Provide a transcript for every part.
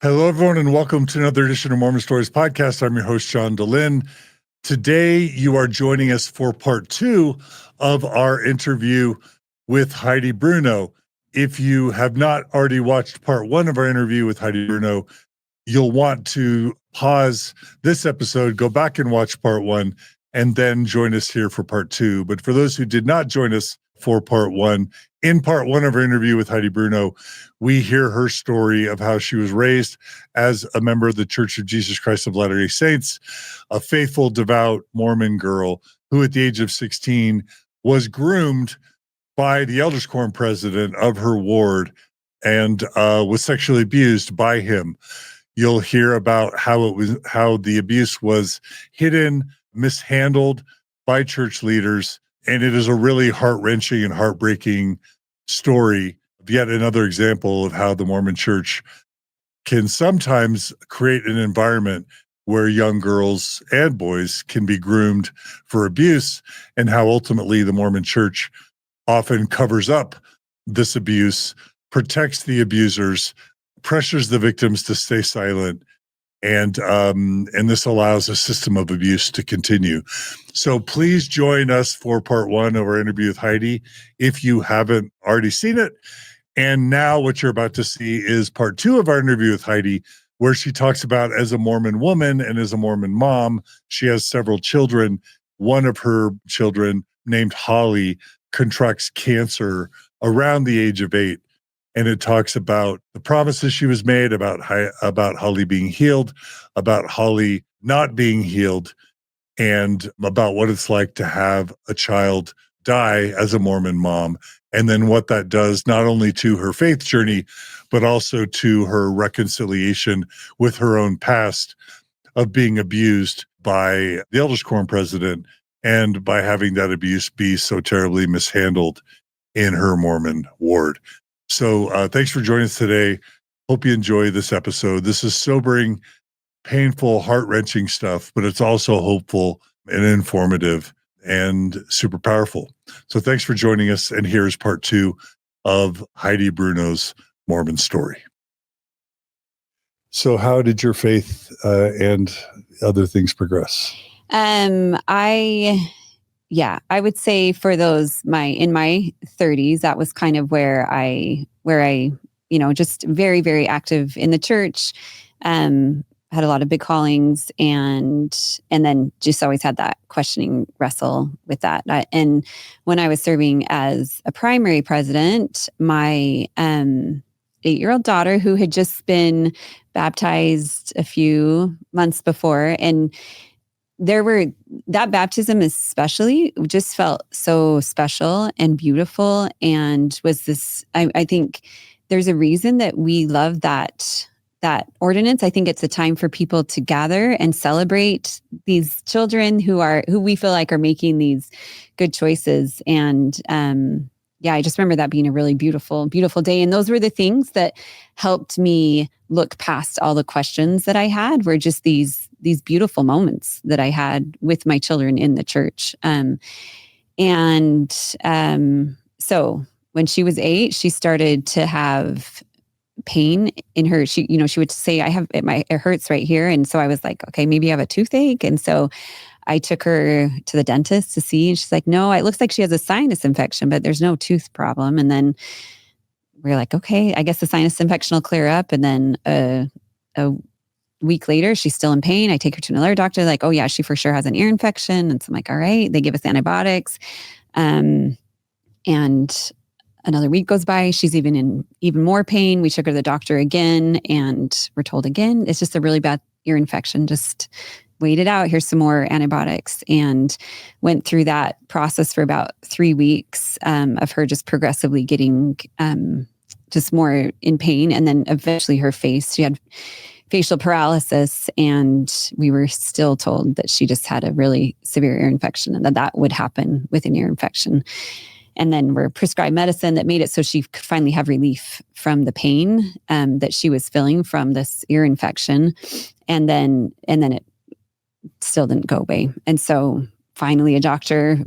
Hello, everyone, and welcome to another edition of Mormon Stories Podcast. I'm your host, John DeLynn. Today, you are joining us for part 2 of our interview with Heidi Bruno. If you have not already watched part 1 of our interview with Heidi Bruno, you'll want to pause this episode, go back and watch part 1, and then join us here for part 2. But for those who did not join us for part 1, in part 1 of our interview with Heidi Bruno, we hear her story of how she was raised as a member of the Church of Jesus Christ of Latter-day Saints, a faithful, devout Mormon girl who at the age of 16 was groomed by the Elders Quorum President of her ward and was sexually abused by him. You'll hear about how the abuse was hidden, mishandled by church leaders, and it is a really heart-wrenching and heartbreaking story. Yet another example of how the Mormon Church can sometimes create an environment where young girls and boys can be groomed for abuse, and how ultimately the Mormon Church often covers up this abuse, protects the abusers, pressures the victims to stay silent, and this allows a system of abuse to continue. So please join us for part 1 of our interview with Heidi if you haven't already seen it. And now what you're about to see is part 2 of our interview with Heidi, where she talks about, as a Mormon woman and as a Mormon mom, she has several children. One of her children, named Holly, contracts cancer around the age of 8. And it talks about the promises she was made about Holly being healed, about Holly not being healed, and about what it's like to have a child die as a Mormon mom, and then what that does not only to her faith journey, but also to her reconciliation with her own past of being abused by the Elders Quorum President and by having that abuse be so terribly mishandled in her Mormon ward. So thanks for joining us today. Hope you enjoy this episode. This is sobering, painful, heart-wrenching stuff, but it's also hopeful and informative and super powerful. So thanks for joining us. And here's part 2 of Heidi Bruno's Mormon story. So how did your faith and other things progress? I would say for those in my 30s, that was kind of where I, just very, very active in the church, had a lot of big callings, and then just always had that questioning wrestle with that. And when I was serving as a primary president, my 8-year-old daughter, who had just been baptized a few months before, and that baptism especially just felt so special and beautiful, and was this, I think there's a reason that we love that ordinance. I think it's a time for people to gather and celebrate these children who we feel like are making these good choices. And I just remember that being a really beautiful, beautiful day. And those were the things that helped me look past all the questions that I had, were just these beautiful moments that I had with my children in the church. So when she was 8, she started to have pain in her. She would say, it hurts right here. And so I was like, okay, maybe I have a toothache. And so I took her to the dentist to see, and she's like, no, it looks like she has a sinus infection, but there's no tooth problem. And then we're like, okay, I guess the sinus infection will clear up. And then a week later, she's still in pain. I take her to another doctor, like, oh yeah, she for sure has an ear infection. And so I'm like, all right, they give us antibiotics. And another week goes by, she's even more pain. We took her to the doctor again, and we're told again, it's just a really bad ear infection. Just wait it out. Here's some more antibiotics. And went through that process for about 3 weeks of her just progressively getting just more in pain. And then eventually she had facial paralysis, and we were still told that she just had a really severe ear infection, and that would happen with an ear infection. And then we're prescribed medicine that made it so she could finally have relief from the pain that she was feeling from this ear infection. And then it still didn't go away. And so finally a doctor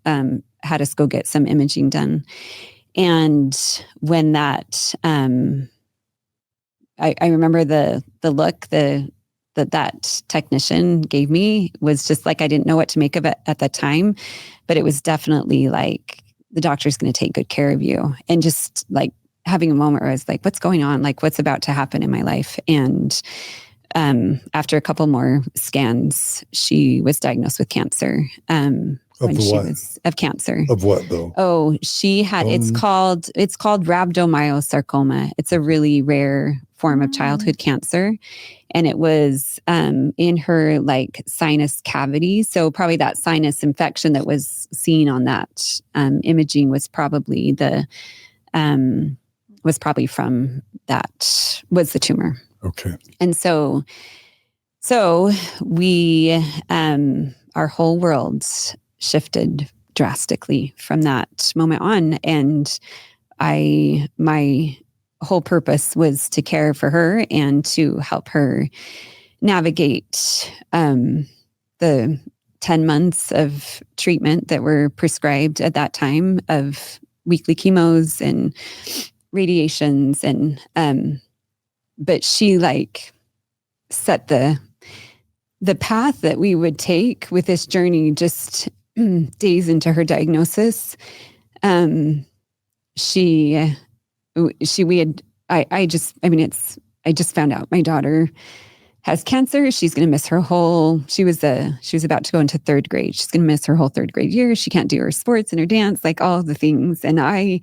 had us go get some imaging done. And when that I remember the look that technician gave me was just like, I didn't know what to make of it at that time, but it was definitely like, the doctor's going to take good care of you. And just like having a moment where I was like, what's going on? Like, what's about to happen in my life? And after a couple more scans, she was diagnosed with cancer. Of cancer. Of what though? Oh, she had, it's called rhabdomyosarcoma. It's a really rare form of childhood cancer. And it was in her like sinus cavity. So probably that sinus infection that was seen on that imaging was probably from that, was the tumor. Okay. And so we, our whole world shifted drastically from that moment on. And my whole purpose was to care for her and to help her navigate the 10 months of treatment that were prescribed at that time, of weekly chemos and radiations. And but she like set the path that we would take with this journey just days into her diagnosis. I just found out my daughter has cancer. She's going to miss her whole, she was about to go into third grade. She's going to miss her whole third grade year. She can't do her sports and her dance, like all the things. And I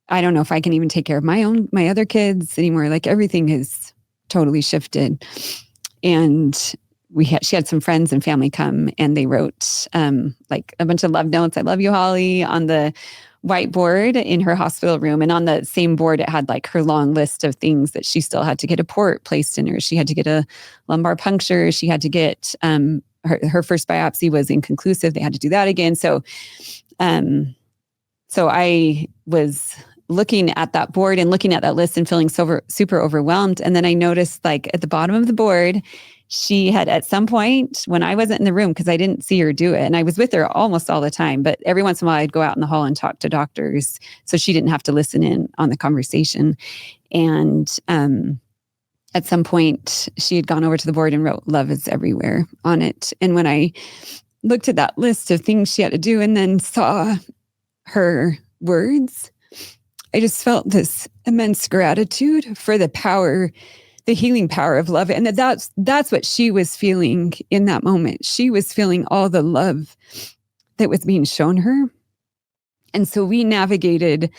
don't know if I can even take care of my other kids anymore. Like everything has totally shifted. And she had some friends and family come, and they wrote like a bunch of love notes. I love you, Holly, on the whiteboard in her hospital room. And on the same board, it had like her long list of things that she still had to get a port placed in her. She had to get a lumbar puncture. She had to get, her first biopsy was inconclusive. They had to do that again. So I was looking at that board and looking at that list and feeling super overwhelmed. And then I noticed like at the bottom of the board, she had at some point when I wasn't in the room, because I didn't see her do it, and I was with her almost all the time, but every once in a while I'd go out in the hall and talk to doctors, so she didn't have to listen in on the conversation. And at some point she had gone over to the board and wrote "Love is everywhere" on it. And when I looked at that list of things she had to do and then saw her words, I just felt this immense gratitude for the power, the healing power of love. And that's what she was feeling in that moment. She was feeling all the love that was being shown her. And so we navigated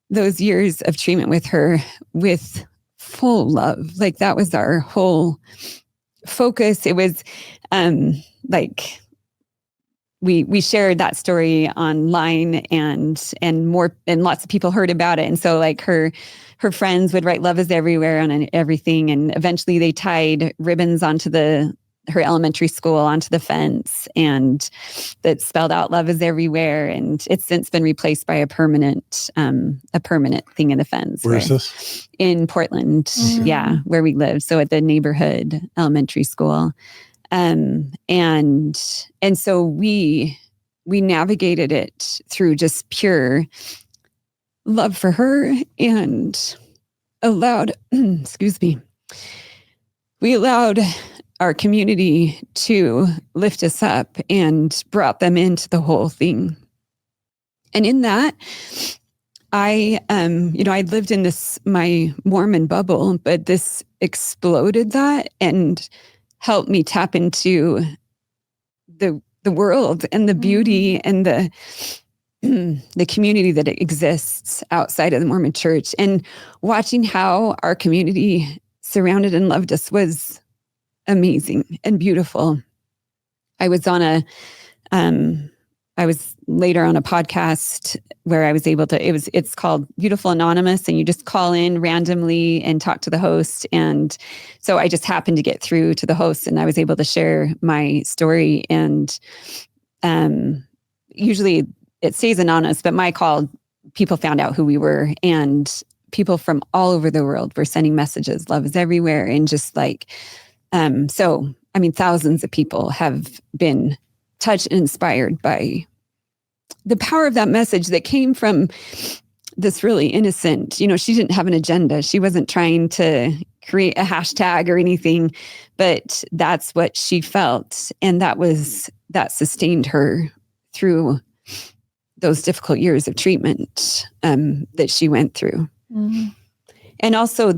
those years of treatment with her with full love. Like that was our whole focus. It was like we shared that story online, and lots of people heard about it. And so like her friends would write "Love is everywhere" on everything. And eventually they tied ribbons onto her elementary school onto the fence, and that spelled out "Love is everywhere." And it's since been replaced by a permanent thing in the fence. Where is this? In Portland. Mm-hmm. Yeah, where we live. So at the neighborhood elementary school. And so we navigated it through just pure love for her, and allowed, we allowed our community to lift us up and brought them into the whole thing. And in that, I lived in my Mormon bubble, but this exploded that and helped me tap into the world and the beauty and the community that exists outside of the Mormon Church. And watching how our community surrounded and loved us was amazing and beautiful. I was later on a podcast where I was able to, it's called Beautiful Anonymous, and you just call in randomly and talk to the host. And so I just happened to get through to the host, and I was able to share my story. And usually it stays anonymous, but my call, people found out who we were, and people from all over the world were sending messages. Love is everywhere. And just like, thousands of people have been touched and inspired by the power of that message that came from this really innocent, she didn't have an agenda. She wasn't trying to create a hashtag or anything, but that's what she felt. And that sustained her through those difficult years of treatment that she went through. Mm-hmm. And also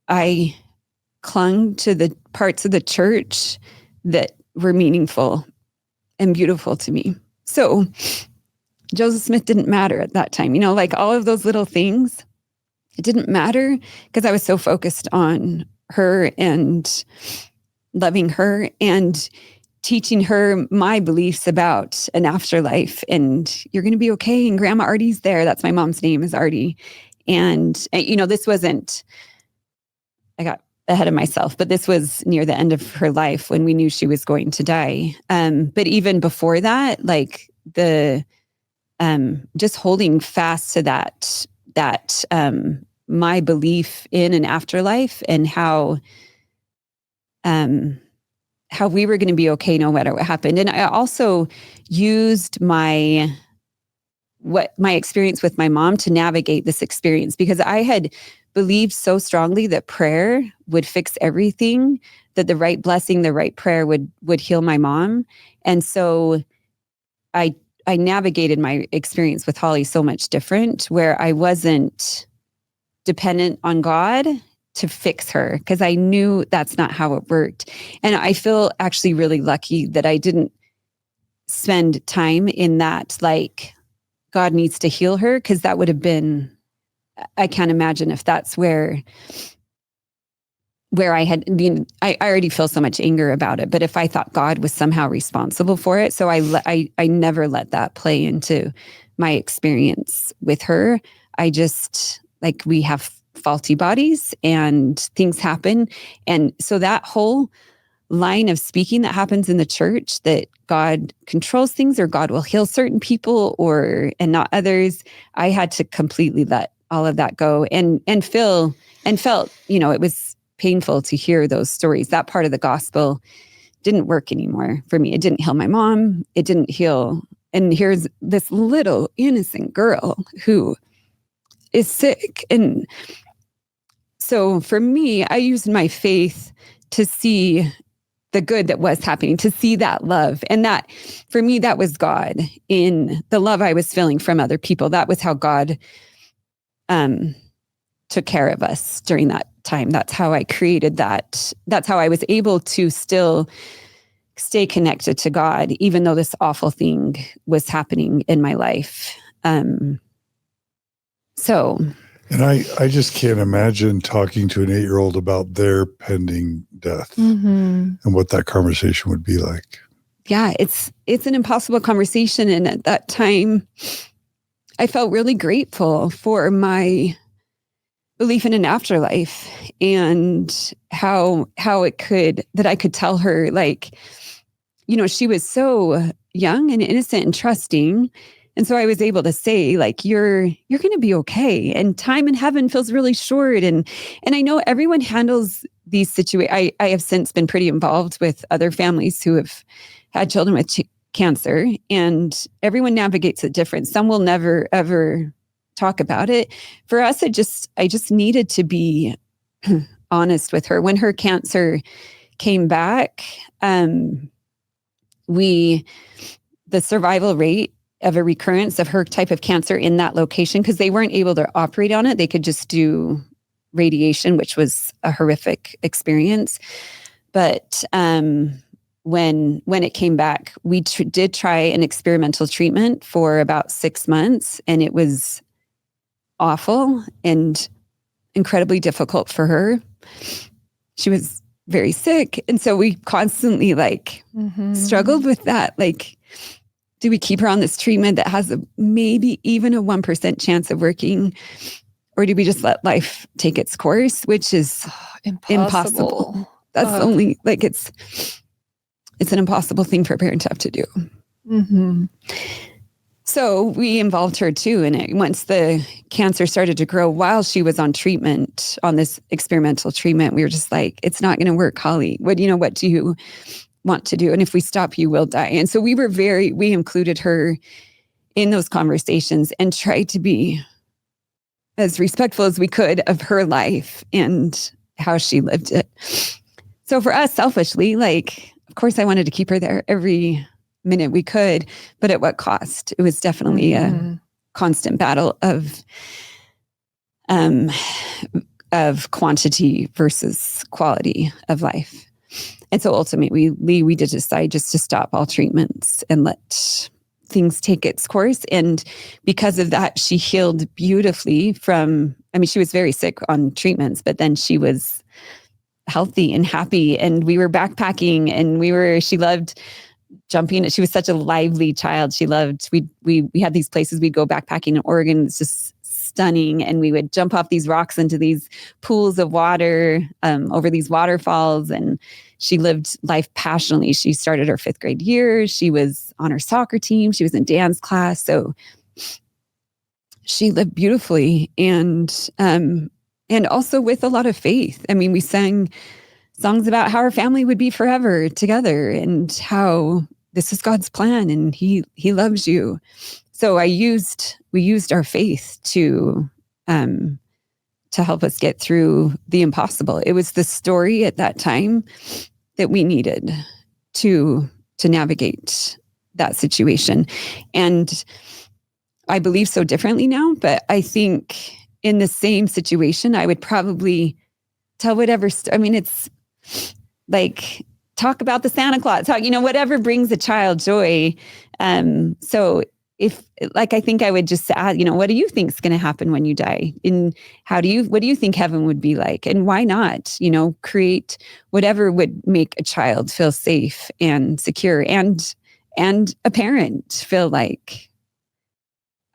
I clung to the parts of the church that were meaningful and beautiful to me. So Joseph Smith didn't matter at that time, like all of those little things, it didn't matter because I was so focused on her and loving her and teaching her my beliefs about an afterlife, and you're going to be okay. And Grandma Artie's there. That's my mom's name, is Artie. And, this wasn't, I got ahead of myself, but this was near the end of her life when we knew she was going to die. But even before that, like just holding fast to that my belief in an afterlife and how we were going to be okay no matter what happened. And I also used my experience with my mom to navigate this experience, because I had believed so strongly that prayer would fix everything, that the right blessing, the right prayer would heal my mom. And so I navigated my experience with Holly so much different, where I wasn't dependent on God to fix her, because I knew that's not how it worked. And I feel actually really lucky that I didn't spend time in that, like, God needs to heal her, because that would have been, I can't imagine if that's where I had been. I already feel so much anger about it, but if I thought God was somehow responsible for it, so I never let that play into my experience with her. I just, like, we have faulty bodies and things happen. And so that whole line of speaking that happens in the church, that God controls things or God will heal certain people and not others, I had to completely let all of that go and felt, it was painful to hear those stories. That part of the gospel didn't work anymore for me. It didn't heal my mom. It didn't heal. And here's this little innocent girl who is sick. And so for me, I used my faith to see the good that was happening, to see that love. And that, for me, that was God in the love I was feeling from other people. That was how God took care of us during that time. That's how I created that. That's how I was able to still stay connected to God, even though this awful thing was happening in my life. And I just can't imagine talking to an 8-year-old about their pending death and what that conversation would be like. Yeah, it's an impossible conversation. And at that time, I felt really grateful for my belief in an afterlife and how I could tell her, like, she was so young and innocent and trusting. And so I was able to say, like, you're going to be okay. And time in heaven feels really short. And I know everyone handles these situations. I have since been pretty involved with other families who have had children with cancer, and everyone navigates it different. Some will never, ever talk about it. For us, I just needed to be honest with her. When her cancer came back, the survival rate of a recurrence of her type of cancer in that location, because they weren't able to operate on it. They could just do radiation, which was a horrific experience. But when it came back, we did try an experimental treatment for about 6 months, and it was awful and incredibly difficult for her. She was very sick. And so we constantly struggled with that. Like, do we keep her on this treatment that has maybe even a 1% chance of working? Or do we just let life take its course, which is impossible. That's only, it's an impossible thing for a parent to have to do. Mm-hmm. So we involved her too in it. Once the cancer started to grow while she was on treatment, on this experimental treatment, we were just like, it's not going to work, Holly. What do you want to do? And if we stop, you will die. And so we included her in those conversations and tried to be as respectful as we could of her life and how she lived it. So for us, selfishly, like, of course, I wanted to keep her there every minute we could, but at what cost? It was definitely a constant battle of quantity versus quality of life. And so ultimately, we did decide just to stop all treatments and let things take its course. And because of that, she healed beautifully from, I mean, she was very sick on treatments, but then she was healthy and happy. And we were backpacking and she loved jumping. She was such a lively child. She loved, we had these places we'd go backpacking in Oregon. It's just stunning. And we would jump off these rocks into these pools of water, over these waterfalls. And she lived life passionately. She started her 5th grade year. She was on her soccer team. She was in dance class. So she lived beautifully and also with a lot of faith. I mean, we sang songs about how our family would be forever together and how this is God's plan and he loves you. So we used our faith to help us get through the impossible. It was the story at that time that we needed to navigate that situation. And I believe so differently now, but I think in the same situation, I would probably tell whatever, it's like, talk about the Santa Claus, whatever brings a child joy. So if, like, I think I would just add, what do you think is going to happen when you die? And what do you think heaven would be like? And why not, create whatever would make a child feel safe and secure and a parent feel like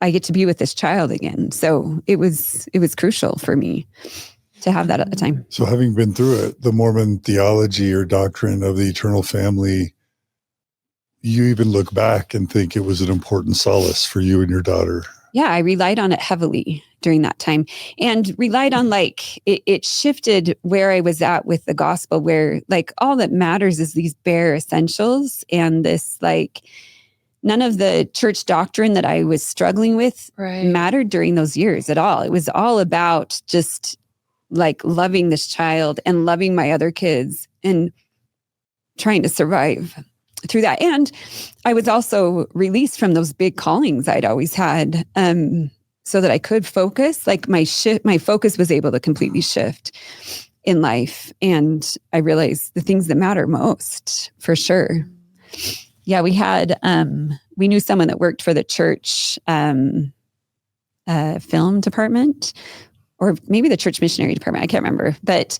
I get to be with this child again. So it was crucial for me to have that at the time. So having been through it, the Mormon theology or doctrine of the eternal family, you even look back and think it was an important solace for you and your daughter. Yeah, I relied on it heavily during that time and relied on it shifted where I was at with the gospel, where all that matters is these bare essentials and this none of the church doctrine that I was struggling with mattered during those years at all. It was all about just loving this child and loving my other kids and trying to survive through that. And I was also released from those big callings I'd always had, so that I could focus. My focus was able to completely shift in life. And I realized the things that matter most, for sure. Yeah, we knew someone that worked for the church film department, or maybe the church missionary department. I can't remember, but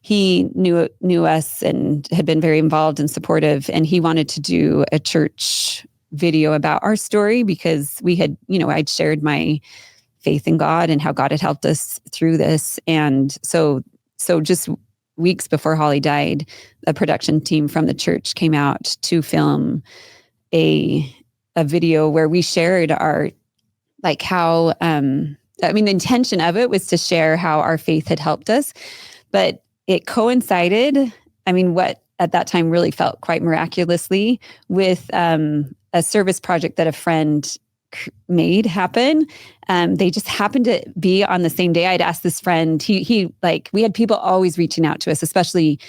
he knew us and had been very involved and supportive. And he wanted to do a church video about our story because we had, I'd shared my faith in God and how God had helped us through this. And so just weeks before Holly died, a production team from the church came out to film a video where we shared our, how, the intention of it was to share how our faith had helped us, but it coincided, what at that time really felt quite miraculously with a service project that a friend made happen. They just happened to be on the same day. I'd asked this friend, we had people always reaching out to us, especially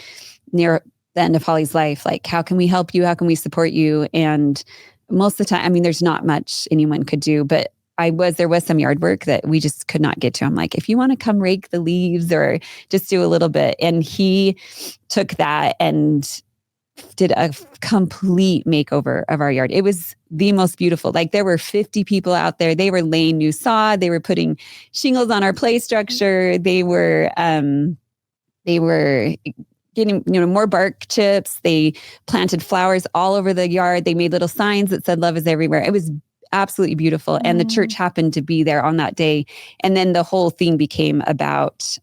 near the end of Holly's life. How can we help you? How can we support you? And most of the time, there's not much anyone could do, but there was some yard work that we just could not get to. I'm like, if you want to come rake the leaves or just do a little bit. And he took that and did a complete makeover of our yard. It was the most beautiful. There were 50 people out there. They were laying new sod. They were putting shingles on our play structure. They were getting, more bark chips. They planted flowers all over the yard. They made little signs that said, "Love is everywhere." It was absolutely beautiful. And the church happened to be there on that day. And then the whole thing became about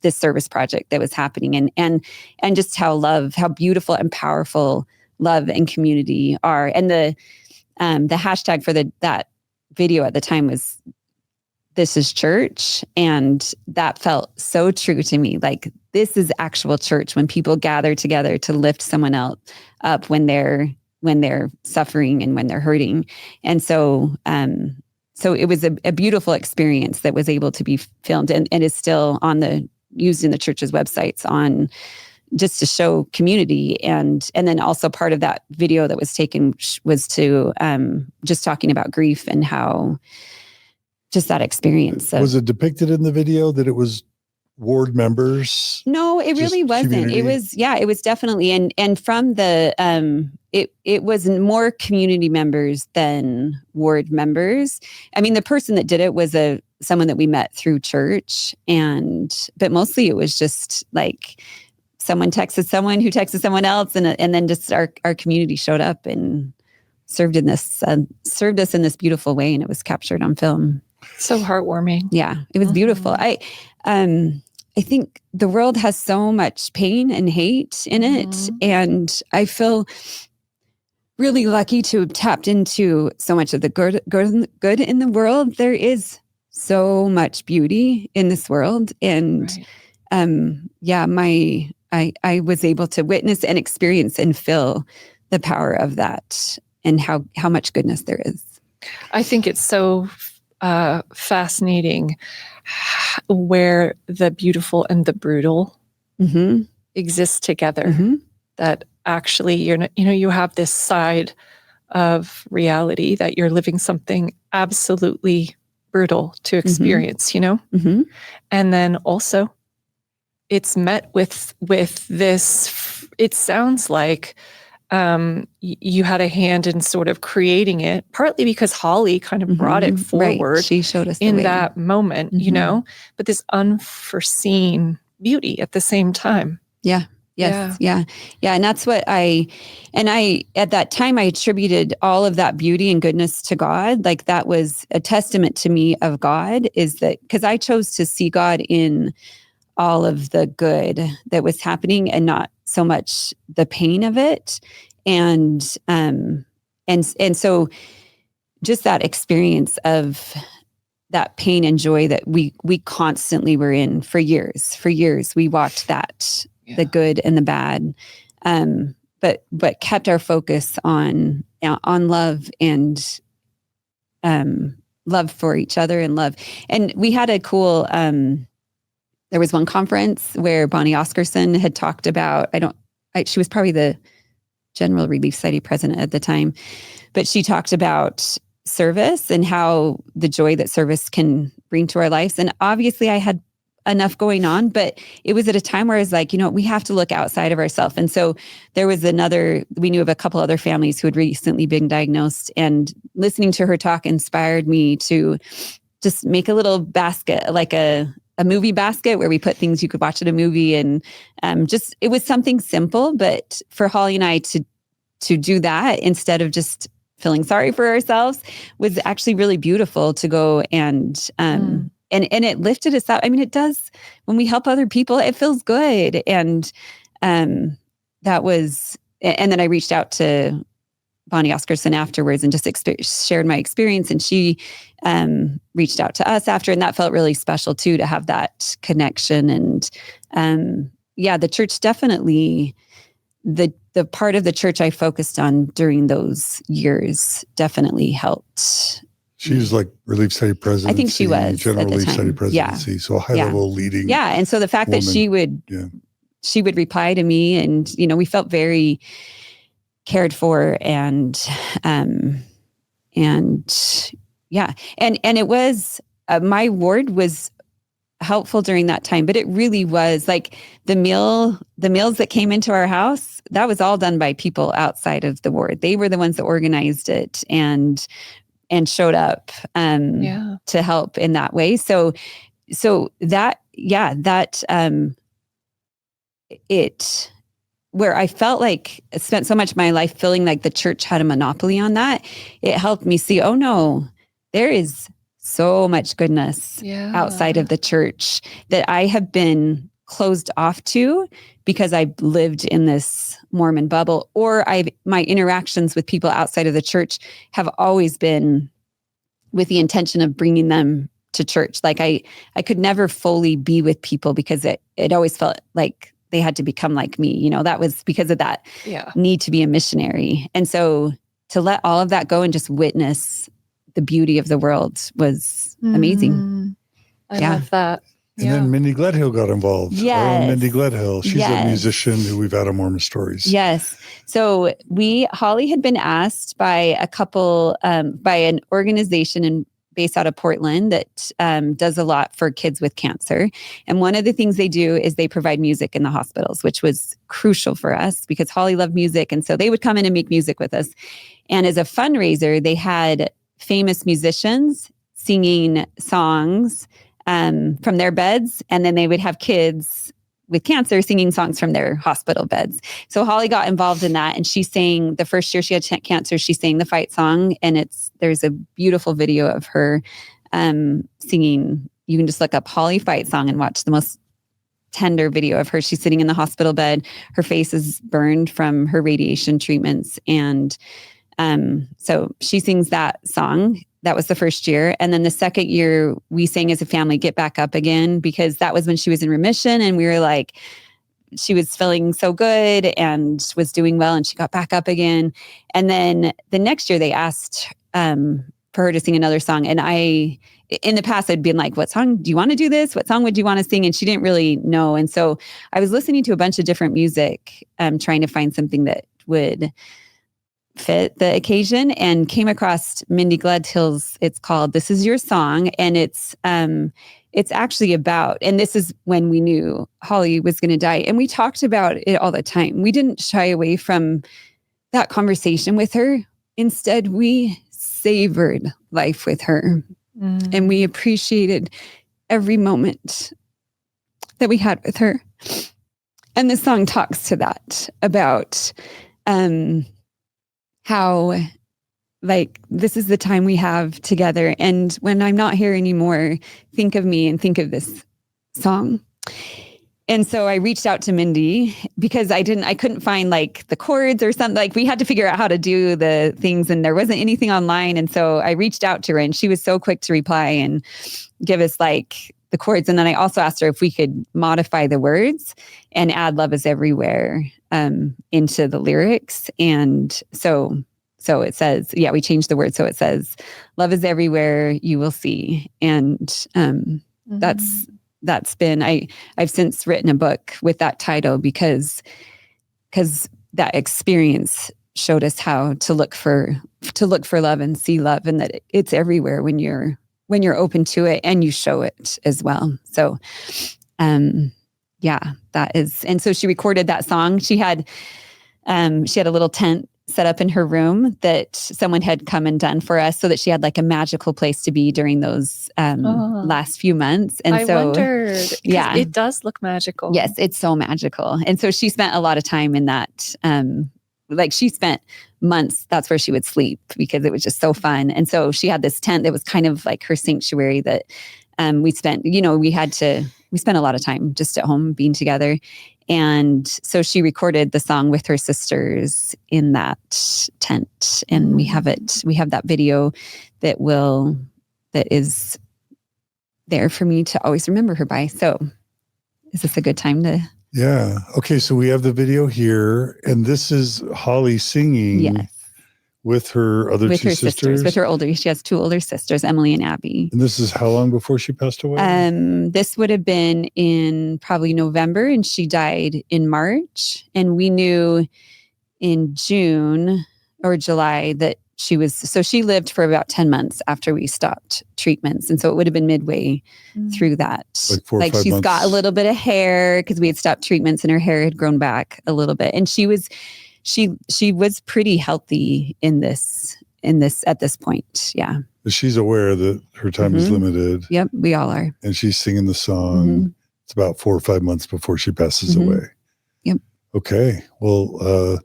this service project that was happening and just how beautiful and powerful love and community are. And the hashtag for that video at the time was "This is church." And that felt so true to me. This is actual church when people gather together to lift someone else up when they're when they're suffering and when they're hurting. And so it was a beautiful experience that was able to be filmed and is still used in the church's websites on just to show community. And then also part of that video that was taken was to just talking about grief and how just that experience. Was it depicted in the video that it was ward members? No, it really wasn't. Community? It was definitely, and from the, it was more community members than ward members. I mean, the person that did it was someone that we met through church, but mostly it was just like someone texted someone who texted someone else, and then just our community showed up and served us in this beautiful way, and it was captured on film. So heartwarming. Yeah, it was beautiful. I think the world has so much pain and hate in it, and I feel really lucky to have tapped into so much of the good in the world. There is so much beauty in this world, and I was able to witness and experience and feel the power of that and how much goodness there is. I think it's so fascinating where the beautiful and the brutal exist together. That actually you have this side of reality that you're living something absolutely brutal to experience, and then also it's met with this. It sounds like you had a hand in sort of creating it, partly because Holly kind of brought it forward. Right. She showed us in the way. that moment, but this unforeseen beauty at the same time. Yeah. Yes. Yeah. And that's what I at that time, I attributed all of that beauty and goodness to God. Like that was a testament to me of God, is that because I chose to see God in all of the good that was happening and not so much the pain of it. And so just that experience of that pain and joy that we constantly were in for years. We walked that, the good and the bad, but kept our focus on love and love for each other and love. And we had a cool, there was one conference where Bonnie Oscarson had talked about, she was probably the General Relief Society president at the time, but she talked about service and how the joy that service can bring to our lives. And obviously I had enough going on, but it was at a time where I was like, we have to look outside of ourselves. And so there was we knew of a couple other families who had recently been diagnosed, and listening to her talk inspired me to just make a little basket, like a movie basket where we put things you could watch at a movie. And it was something simple, but for Holly and I to do that instead of just feeling sorry for ourselves was actually really beautiful to go and it lifted us up. I mean, it does, when we help other people, it feels good. And that was, and then I reached out to Bonnie Oscarson afterwards and just shared my experience. And she reached out to us after, and that felt really special too, to have that connection. And the church definitely, the part of the church I focused on during those years definitely helped. She was like Relief Society President. I think she was General Relief Society Presidency. Yeah. So a high-level leading. Yeah, and so the fact woman. that she would reply to me, and we felt very cared for, and it was my ward was helpful during that time, but it really was like the meals that came into our house, that was all done by people outside of the ward. They were the ones that organized it and showed up to help in that way. So that where I felt like I spent so much of my life feeling like the church had a monopoly on that, it helped me see, oh no, there is so much goodness outside of the church that I have been closed off to because I've lived in this Mormon bubble, or my interactions with people outside of the church have always been with the intention of bringing them to church. Like I could never fully be with people because it always felt like they had to become like me. That was because of that need to be a missionary. And so to let all of that go and just witness the beauty of the world was amazing. I love that. And then Mindy Gledhill got involved. Yes. Our own Mindy Gledhill. She's a musician who we've had on Mormon Stories. Yes. So Holly had been asked by a couple, by an organization based out of Portland that does a lot for kids with cancer. And one of the things they do is they provide music in the hospitals, which was crucial for us because Holly loved music. And so they would come in and make music with us. And as a fundraiser, they had famous musicians singing songs from their beds. And then they would have kids with cancer singing songs from their hospital beds. So Holly got involved in that. And she sang the first year she had cancer, she sang the fight song. And there's a beautiful video of her singing. You can just look up Holly fight song and watch the most tender video of her. She's sitting in the hospital bed. Her face is burned from her radiation treatments. And so she sings that song. That was the first year. And then the second year we sang as a family, Get Back Up Again, because that was when she was in remission. And we were like, she was feeling so good and was doing well. And she got back up again. And then the next year they asked for her to sing another song. And in the past, I'd been like, what song do you want to do this? What song would you want to sing? And she didn't really know. And so I was listening to a bunch of different music, trying to find something that would fit the occasion, and came across Mindy Gledhill's. It's called "This Is Your Song," and it's actually about. And this is when we knew Holly was going to die, and we talked about it all the time. We didn't shy away from that conversation with her. Instead, we savored life with her, and we appreciated every moment that we had with her. And the song talks to that about. How this is the time we have together. And when I'm not here anymore, think of me and think of this song. And so I reached out to Mindy because I couldn't find the chords or something. We had to figure out how to do the things and there wasn't anything online. And so I reached out to her and she was so quick to reply and give us the chords. And then I also asked her if we could modify the words and add "Love Is Everywhere" into the lyrics. And so it says, we changed the word. So it says, "Love is everywhere you will see." And that's been, I've since written a book with that title because that experience showed us how to look for love and see love, and that it's everywhere when you're open to it and you show it as well. So, that is. And so she recorded that song. She had a little tent set up in her room that someone had come and done for us so that she had a magical place to be during those last few months. And I wondered, it does look magical. Yes, it's so magical. And so she spent a lot of time in that. She spent months, that's where she would sleep because it was just so fun. And so she had this tent that was kind of like her sanctuary that we spent, we spent a lot of time just at home being together. And so she recorded the song with her sisters in that tent. And we have that video that is there for me to always remember her by. So is this a good time to? Yeah. Okay. So we have the video here, and this is Holly singing with her other two sisters. With her older, she has two older sisters, Emily and Abby. And this is how long before she passed away? This would have been in probably November, and she died in March. And we knew in June or July that she lived for about 10 months after we stopped treatments. And so it would have been midway through that. Like 4 or 5 she's months. got a little bit of hair because we had stopped treatments and her hair had grown back a little bit. And she was pretty healthy in this at this point. Yeah. But she's aware that her time is limited. Yep. We all are. And she's singing the song. It's about 4 or 5 months before she passes away. Yep. Okay. Well,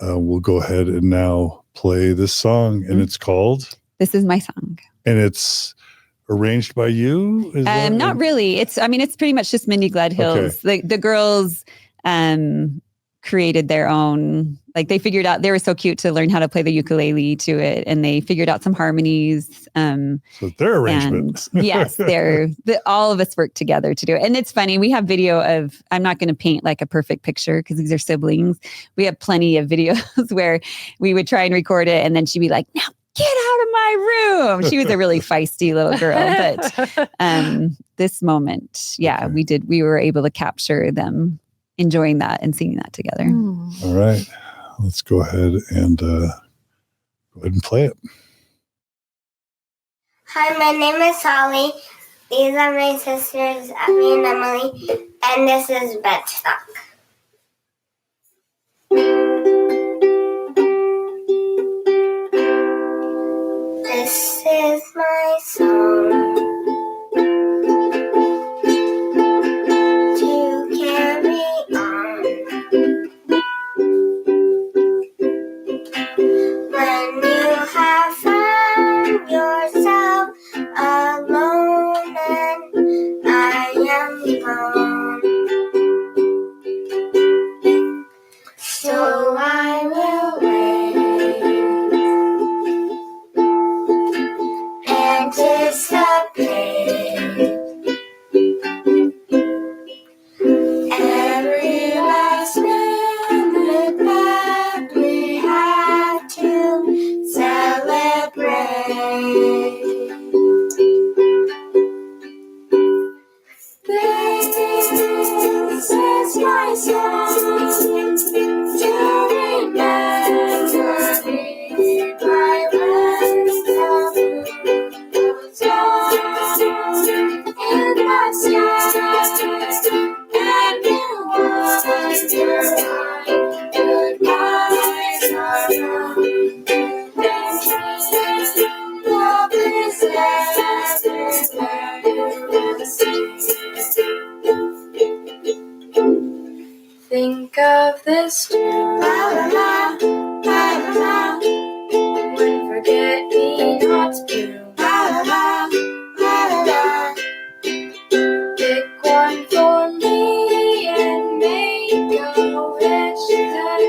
we'll go ahead and now play this song, and it's called "This Is My Song." And it's arranged by you? Not really. It's pretty much just Mindy Gledhill's. Okay. The girls created their own, like they figured out, they were so cute to learn how to play the ukulele to it. And they figured out some harmonies. So their arrangement. Yes, all of us work together to do it. And it's funny, we have video of, I'm not going to paint like a perfect picture because these are siblings. We have plenty of videos where we would try and record it. And then she'd be like, now get out of my room. She was a really feisty little girl. But this moment, we were able to capture them enjoying that and singing that together. All right. Let's go ahead and play it. Hi, my name is Holly. These are my sisters, Abby and Emily, and this is Bedstock. This is my song to carry on when you have found yourself alone and I am gone. So I will wait, anticipate every last minute that we have to celebrate. This is my song to remember me by when the moon goes down in the sky and you wonder why goodbyes are gone. Love is everywhere you see. Think of this too, la la la, la la la. When forget me not to, la la la, la la la. Pick one for me and make a wish that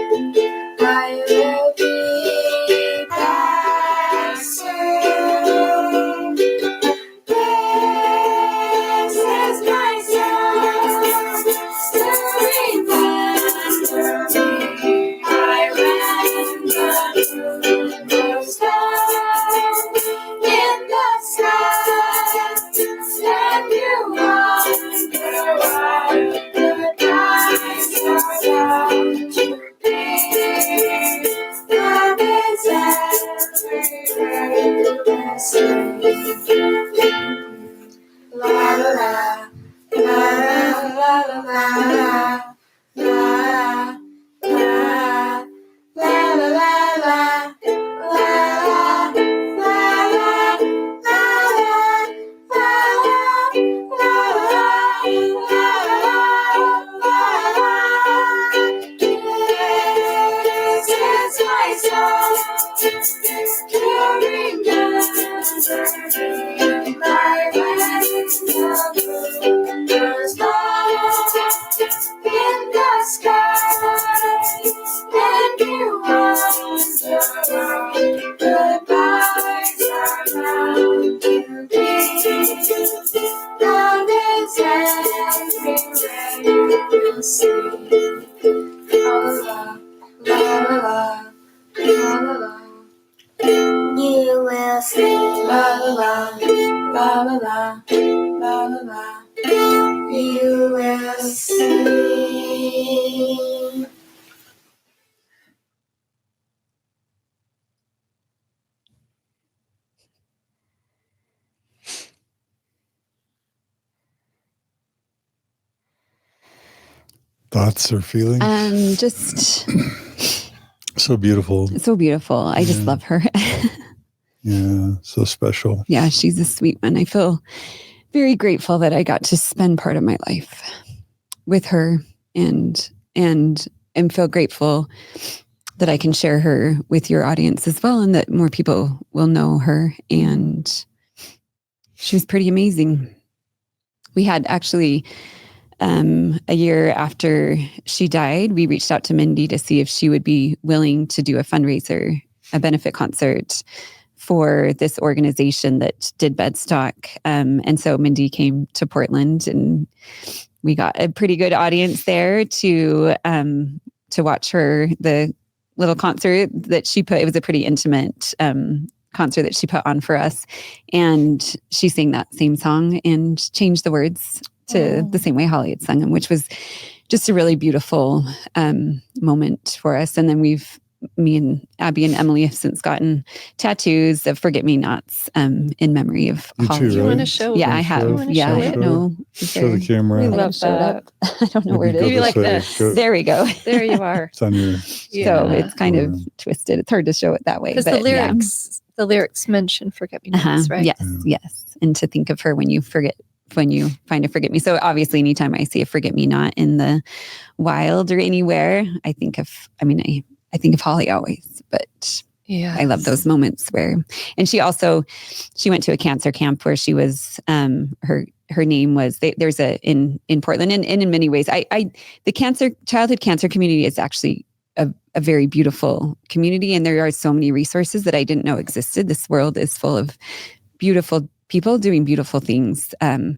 I will be back soon. This is my song to remember me. I ran the moon goes down in the sky, and you wonder why goodbyes are bound to be. Love is everywhere you see. La la la, la la la la la la la la la la la. In the sky, and you wonder why goodbyes are bound to be. Love is everywhere you see. La la la, la la la. You will see. La la la, la la la, la la la. You will see. Thoughts or feelings? Just so beautiful. so beautiful. I just love her. Yeah, so special. Yeah, she's a sweet one. I feel very grateful that I got to spend part of my life with her and feel grateful that I can share her with your audience as well, and that more people will know her. And she was pretty amazing. We had actually a year after she died, we reached out to Mindy to see if she would be willing to do a fundraiser, a benefit concert for this organization that did bedstock. And so Mindy came to Portland, and we got a pretty good audience there to watch the little concert that she put. It was a pretty intimate concert that she put on for us. And she sang that same song and changed the words to the same way Holly had sung them, which was just a really beautiful moment for us. And then me and Abby and Emily have since gotten tattoos of forget-me-nots in memory of Holly. Do you want to show? Yeah, I have. Yeah, I know. Show the camera. We love that. I don't know where it is. Maybe like this. There we go. There you are. It's on your. So it's kind of twisted. It's hard to show it that way. Because the lyrics mention forget-me-nots, right? Yes, yes. And to think of her when you find a forget me. So obviously anytime I see a forget me not in the wild or anywhere, I think of Holly always, but yeah, I love those moments and she went to a cancer camp where she was, her name was, there's in Portland and in many ways, the childhood cancer community is actually a very beautiful community. And there are so many resources that I didn't know existed. This world is full of beautiful people doing beautiful things. And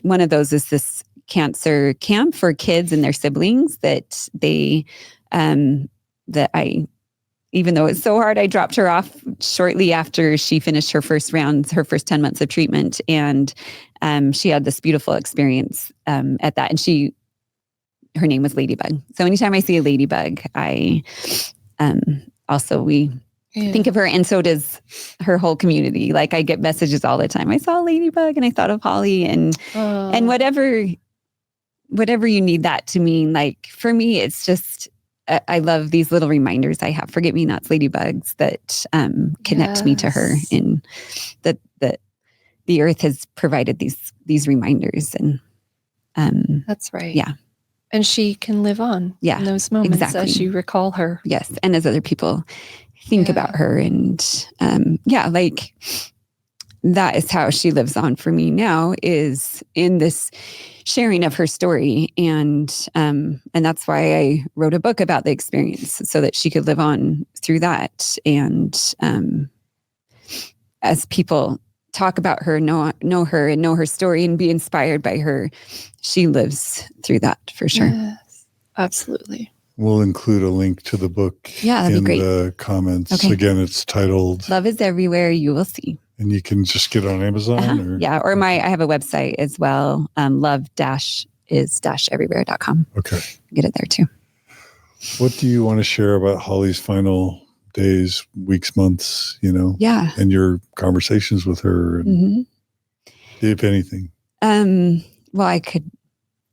one of those is this cancer camp for kids and their siblings that even though it's so hard, I dropped her off shortly after she finished her first 10 months of treatment. And she had this beautiful experience at that. And her name was Ladybug. So anytime I see a ladybug, we think of her, and so does her whole community. Like I get messages all the time. I saw a ladybug and I thought of Holly and whatever you need that to mean. Like for me, it's just, I love these little reminders I have. Forget-me-nots, ladybugs that connect me to her, and that the earth has provided these reminders. And that's right. Yeah. And she can live on in those moments as you recall her. Yes. And as other people think about her. And like that is how she lives on for me now, is in this sharing of her story. And that's why I wrote a book about the experience, so that she could live on through that. And as people talk about her, know her and know her story and be inspired by her, she lives through that for sure. Yes, absolutely. We'll include a link to the book in the comments. Okay. Again, it's titled Love is Everywhere You Will See. And you can just get it on Amazon? Or I have a website as well, love-is-everywhere.com. Okay. Get it there too. What do you want to share about Holly's final days, weeks, months, and your conversations with her, and if anything? Well, I could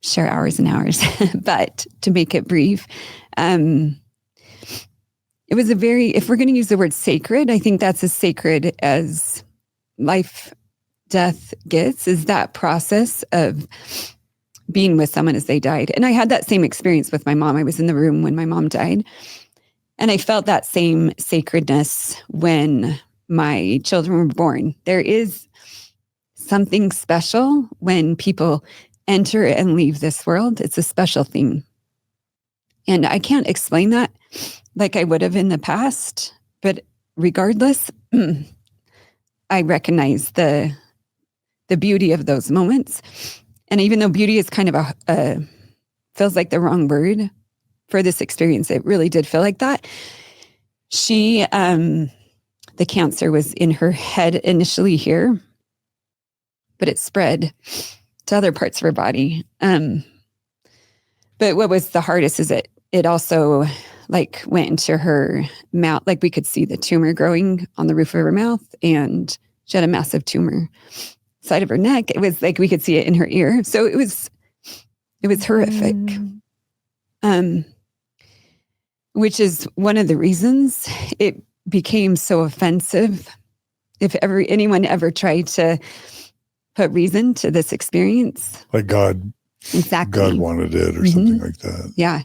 share hours and hours, but to make it brief, it was if we're going to use the word sacred, I think that's as sacred as life, death gets, is that process of being with someone as they died. And I had that same experience with my mom. I was in the room when my mom died, and I felt that same sacredness when my children were born. There is something special when people enter and leave this world. It's a special thing. And I can't explain that like I would have in the past, but regardless, I recognize the beauty of those moments. And even though beauty is kind of feels like the wrong word for this experience, it really did feel like that. She, the cancer was in her head initially here, but it spread to other parts of her body. But what was the hardest is it also went into her mouth. Like we could see the tumor growing on the roof of her mouth, and she had a massive tumor side of her neck. It was like we could see it in her ear. So it was horrific. Which is one of the reasons it became so offensive. If anyone ever tried to put reason to this experience. Like God. Exactly. God wanted it or something like that. Yeah.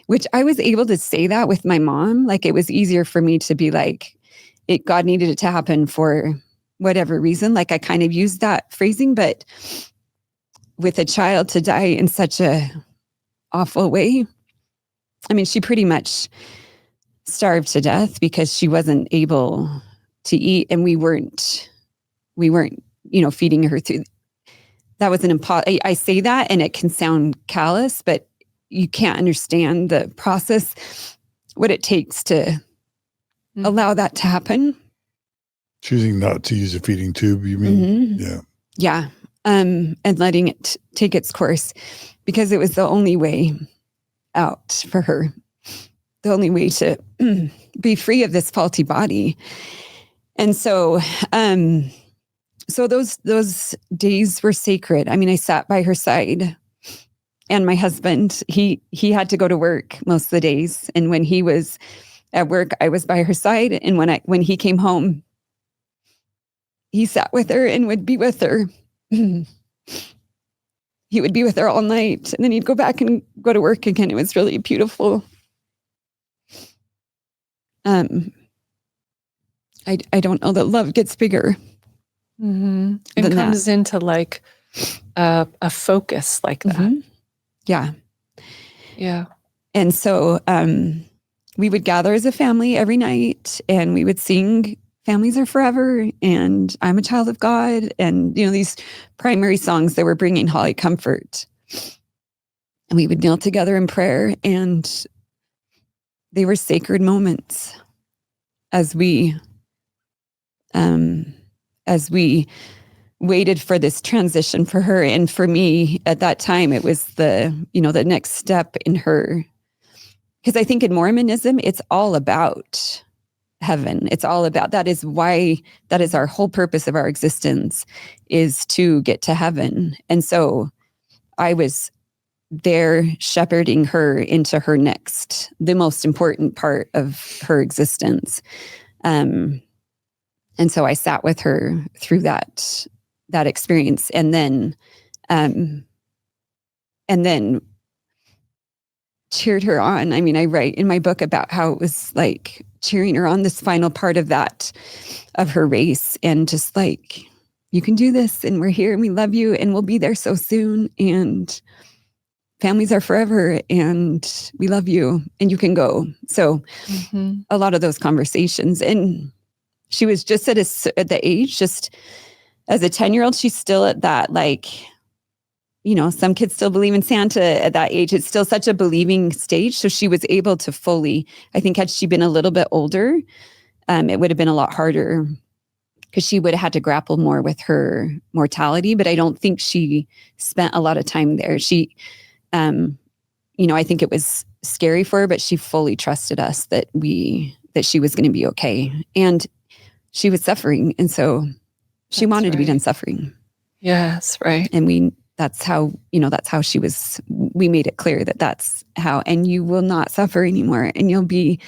Which I was able to say that with my mom. Like it was easier for me to be like, God needed it to happen for whatever reason. Like I kind of used that phrasing, but with a child to die in such a awful way. I mean, she pretty much starved to death because she wasn't able to eat, and we weren't, feeding her through. That was an I say that and it can sound callous, but you can't understand the process, what it takes to allow that to happen. Choosing not to use a feeding tube, you mean? Mm-hmm. Yeah. And letting it take its course, because it was the only way out for her, the only way to be free of this faulty body. And so, so those days were sacred. I mean, I sat by her side, and my husband, he had to go to work most of the days. And when he was at work, I was by her side. And when he came home, he sat with her and would be with her. He would be with her all night, and then he'd go back and go to work again. It was really beautiful. I don't know that love gets bigger. Mm-hmm. It comes into like a focus like that. Mm-hmm. Yeah. Yeah. And so we would gather as a family every night, and we would sing Families Are Forever and I'm a Child of God, and these primary songs that were bringing Holly comfort. And we would kneel together in prayer, and they were sacred moments as we waited for this transition for her. And for me at that time, it was the next step in her, because I think in Mormonism, it's all about heaven. It's all about, that is our whole purpose of our existence, is to get to heaven. And so I was there shepherding her into her next, the most important part of her existence. And so I sat with her through that experience, and then cheered her on. I mean, I write in my book about how it was like cheering her on this final part of her race, and just like, you can do this, and we're here, and we love you, and we'll be there so soon, and families are forever, and we love you, and you can go. So a lot of those conversations, and she was just at the age, just as a 10-year-old, she's still at that, like, some kids still believe in Santa at that age. It's still such a believing stage. So she was able to fully, I think, had she been a little bit older, it would have been a lot harder, because she would have had to grapple more with her mortality. But I don't think she spent a lot of time there. She, I think it was scary for her, but she fully trusted us that she was going to be okay. And she was suffering. And so she wanted to be done suffering. Yes, right. And that's how she was, we made it clear that's how, and you will not suffer anymore, and you'll be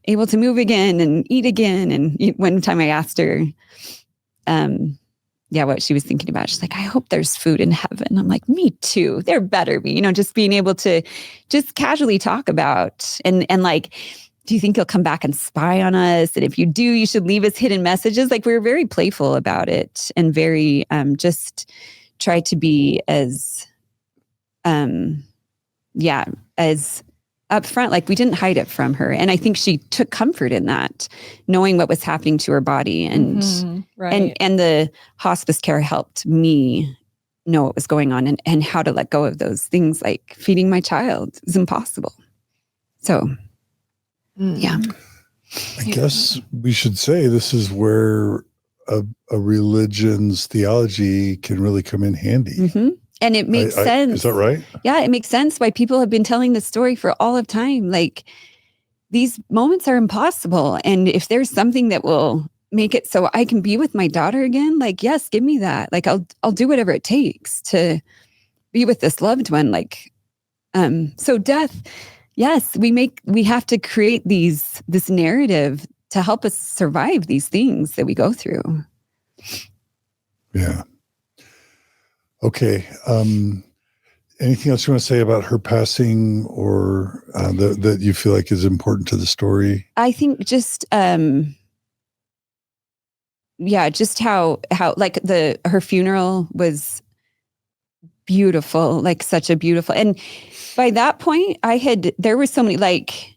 able to move again and eat again. And one time I asked her, what she was thinking about. She's like, I hope there's food in heaven. I'm like, me too. There better be, just being able to just casually talk about, and like, do you think you'll come back and spy on us? And if you do, you should leave us hidden messages. Like, we were very playful about it, and very, just try to be as upfront. Like, we didn't hide it from her. And I think she took comfort in that, knowing what was happening to her body. And, and the hospice care helped me know what was going on, and how to let go of those things, like feeding my child is impossible. So, yeah. I guess we should say this is where a religion's theology can really come in handy. Mm-hmm. And it makes sense. Is that right? Yeah, it makes sense why people have been telling this story for all of time. Like, these moments are impossible. And if there's something that will make it so I can be with my daughter again, like, yes, give me that. Like, I'll do whatever it takes to be with this loved one. Like, so death, yes, we have to create this narrative to help us survive these things that we go through. Yeah. Okay. Anything else you want to say about her passing, or that you feel like is important to the story? I think just, just how like her funeral was beautiful, like such a beautiful. And by that point, there were so many, like,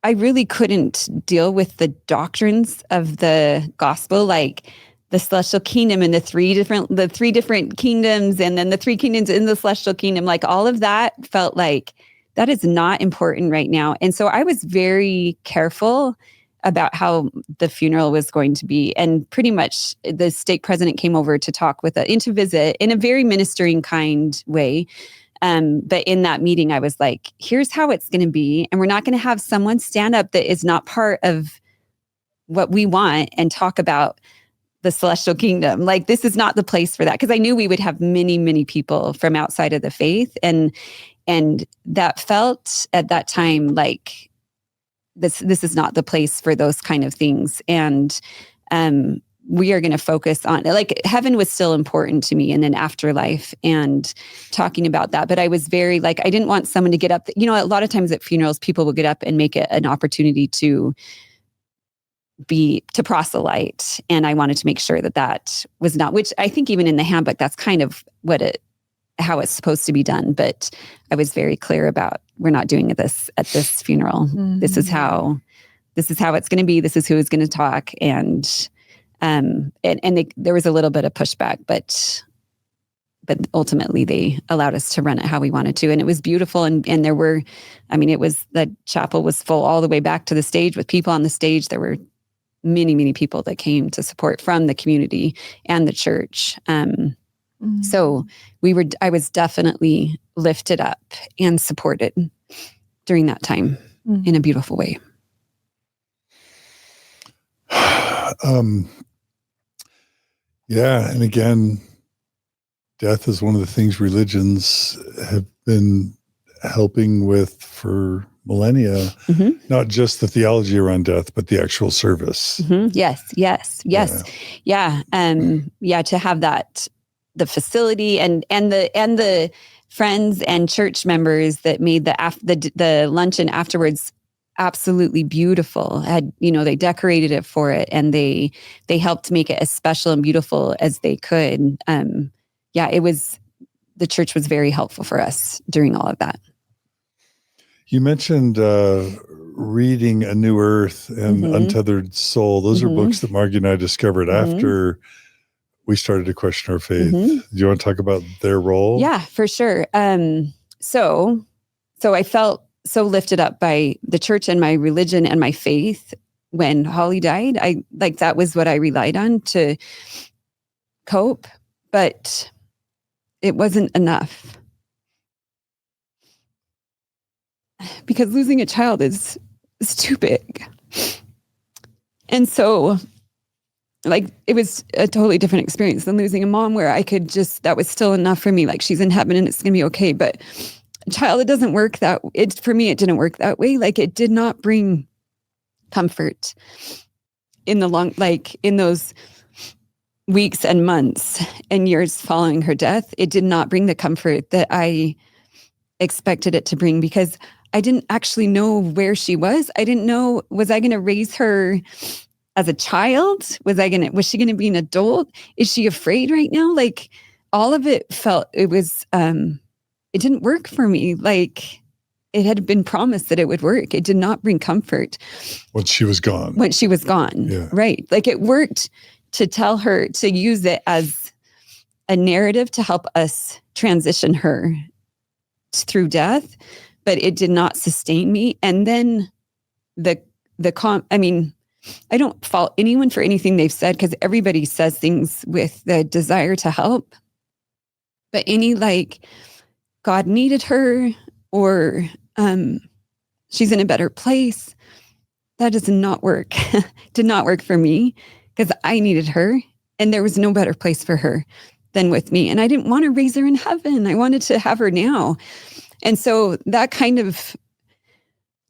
I really couldn't deal with the doctrines of the gospel, like the celestial kingdom and the three different kingdoms, and then the three kingdoms in the celestial kingdom. Like all of that felt like that is not important right now. And so I was very careful about how the funeral was going to be. And pretty much the stake president came over to talk to visit in a very ministering kind way. But in that meeting, I was like, here's how it's going to be. And we're not going to have someone stand up that is not part of what we want and talk about the celestial kingdom. Like, this is not the place for that. Because I knew we would have many, many people from outside of the faith. And that felt at that time like this is not the place for those kind of things. And we are going to focus on, like, heaven was still important to me, and then afterlife and talking about that. But I was very, like, I didn't want someone to get up. A lot of times at funerals, people will get up and make it an opportunity to proselyte. And I wanted to make sure that was not, which I think even in the handbook, that's kind of how it's supposed to be done. But I was very clear about, we're not doing this at this funeral. Mm-hmm. This is how it's going to be. This is who is going to talk. And there was a little bit of pushback, but ultimately they allowed us to run it how we wanted to. And it was beautiful. And there were, the chapel was full all the way back to the stage with people on the stage. There were many, many people that came to support from the community and the church. So I was definitely lifted up and supported during that time in a beautiful way. Yeah. And again, death is one of the things religions have been helping with for millennia, not just the theology around death, but the actual service. Mm-hmm. Yes. Yeah. To have that, the facility and the friends and church members that made the luncheon afterwards absolutely beautiful. They decorated it for it, and they helped make it as special and beautiful as they could. The church was very helpful for us during all of that. You mentioned reading A New Earth and Untethered Soul. Those are books that Margie and I discovered after we started to question our faith. Do you want to talk about their role? Yeah, for sure. So I felt so lifted up by the church and my religion and my faith when Holly died. That was what I relied on to cope, but it wasn't enough. Because losing a child is too big. And so, it was a totally different experience than losing a mom, where I could that was still enough for me. Like, she's in heaven and it's going to be okay. But a child, it doesn't work for me, it didn't work that way. Like, it did not bring comfort in in those weeks and months and years following her death. It did not bring the comfort that I expected it to bring, because I didn't actually know where she was. I didn't know, was I going to raise her as a child? Was she going to be an adult? Is she afraid right now? Like, all of it it didn't work for me. Like, it had been promised that it would work. It did not bring comfort. Once she was gone. Yeah. Right. Like, it worked to tell her to use it as a narrative to help us transition her through death, but it did not sustain me. And then I don't fault anyone for anything they've said, because everybody says things with the desire to help. But any God needed her, or she's in a better place, that does not work. Did not work for me, because I needed her, and there was no better place for her than with me. And I didn't want to raise her in heaven. I wanted to have her now. And so that kind of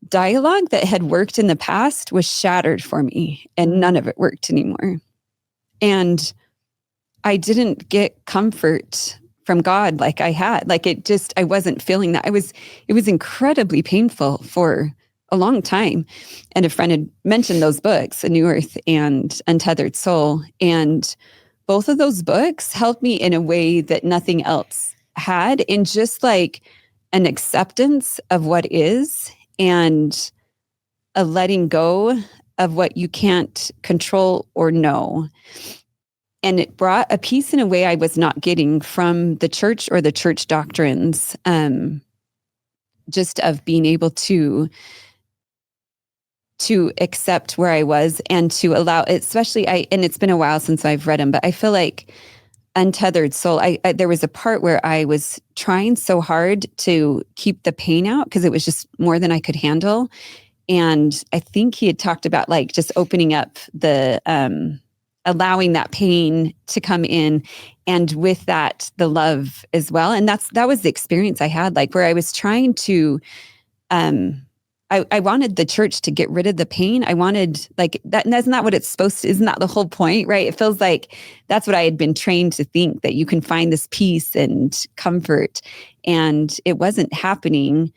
dialogue that had worked in the past was shattered for me, and none of it worked anymore. And I didn't get comfort from God like I had. I wasn't feeling that. It was incredibly painful for a long time. And a friend had mentioned those books, A New Earth and Untethered Soul. And both of those books helped me in a way that nothing else had, in just like an acceptance of what is and a letting go of what you can't control or know. And it brought a peace in a way I was not getting from the church or the church doctrines, just of being able to accept where I was and to allow, especially and it's been a while since I've read them, but I feel like Untethered Soul, there was a part where I was trying so hard to keep the pain out because it was just more than I could handle. And I think he had talked about like just opening up the, allowing that pain to come in, and with that, the love as well. And that was the experience I had, like where I was trying to, I wanted the church to get rid of the pain. I wanted like that. And that's not what it's supposed to, isn't that the whole point, right? It feels like that's what I had been trained to think, that you can find this peace and comfort. And it wasn't happening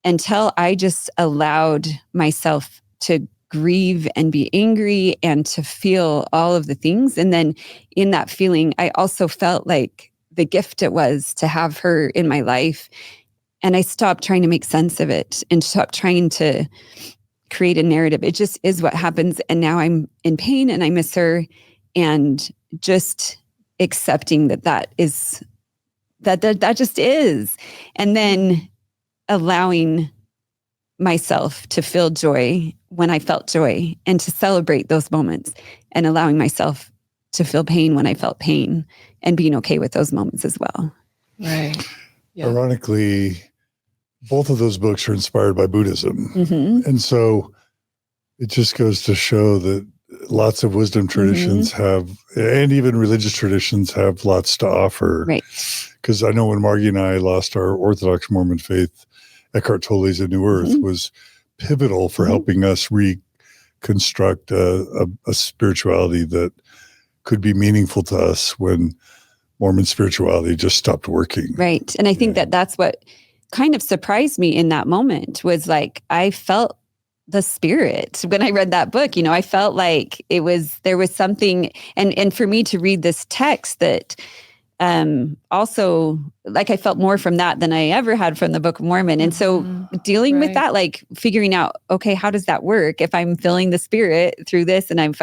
until I just allowed myself to grieve and be angry and to feel all of the things. And then in that feeling, I also felt like the gift it was to have her in my life. And I stopped trying to make sense of it and stopped trying to create a narrative. It just is what happens. And now I'm in pain and I miss her, and just accepting that is, that just is. And then allowing myself to feel joy when I felt joy, and to celebrate those moments, and allowing myself to feel pain when I felt pain, and being okay with those moments as well. Right. Yeah. Ironically, both of those books are inspired by Buddhism. Mm-hmm. And so it just goes to show that lots of wisdom traditions have, and even religious traditions have lots to offer. Right. Because I know when Margie and I lost our Orthodox Mormon faith, Eckhart Tolle's A New Earth was pivotal for helping us reconstruct a spirituality that could be meaningful to us when Mormon spirituality just stopped working. Right. And I think that's what kind of surprised me in that moment, was like, I felt the spirit when I read that book. You know, I felt like there was something, and for me to read this text that also, like, I felt more from that than I ever had from the Book of Mormon. And so dealing with that, like figuring out, okay, how does that work? If I'm feeling the spirit through this, and if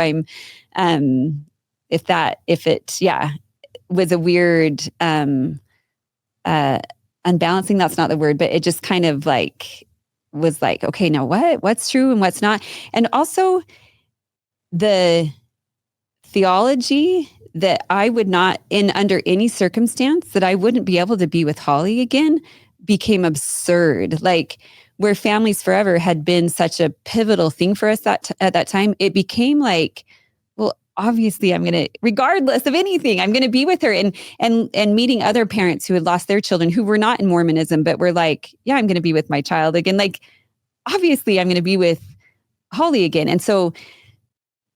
it was a weird, unbalancing, that's not the word, but it just kind of like was like, okay, now what's true and what's not? And also the theology that I would not, under any circumstance, that I wouldn't be able to be with Holly again, became absurd. Like, where Families Forever had been such a pivotal thing for us at that time, it became like, well, obviously I'm going to, regardless of anything, I'm going to be with her. And meeting other parents who had lost their children, who were not in Mormonism, but were like, yeah, I'm going to be with my child again. Like, obviously I'm going to be with Holly again. And so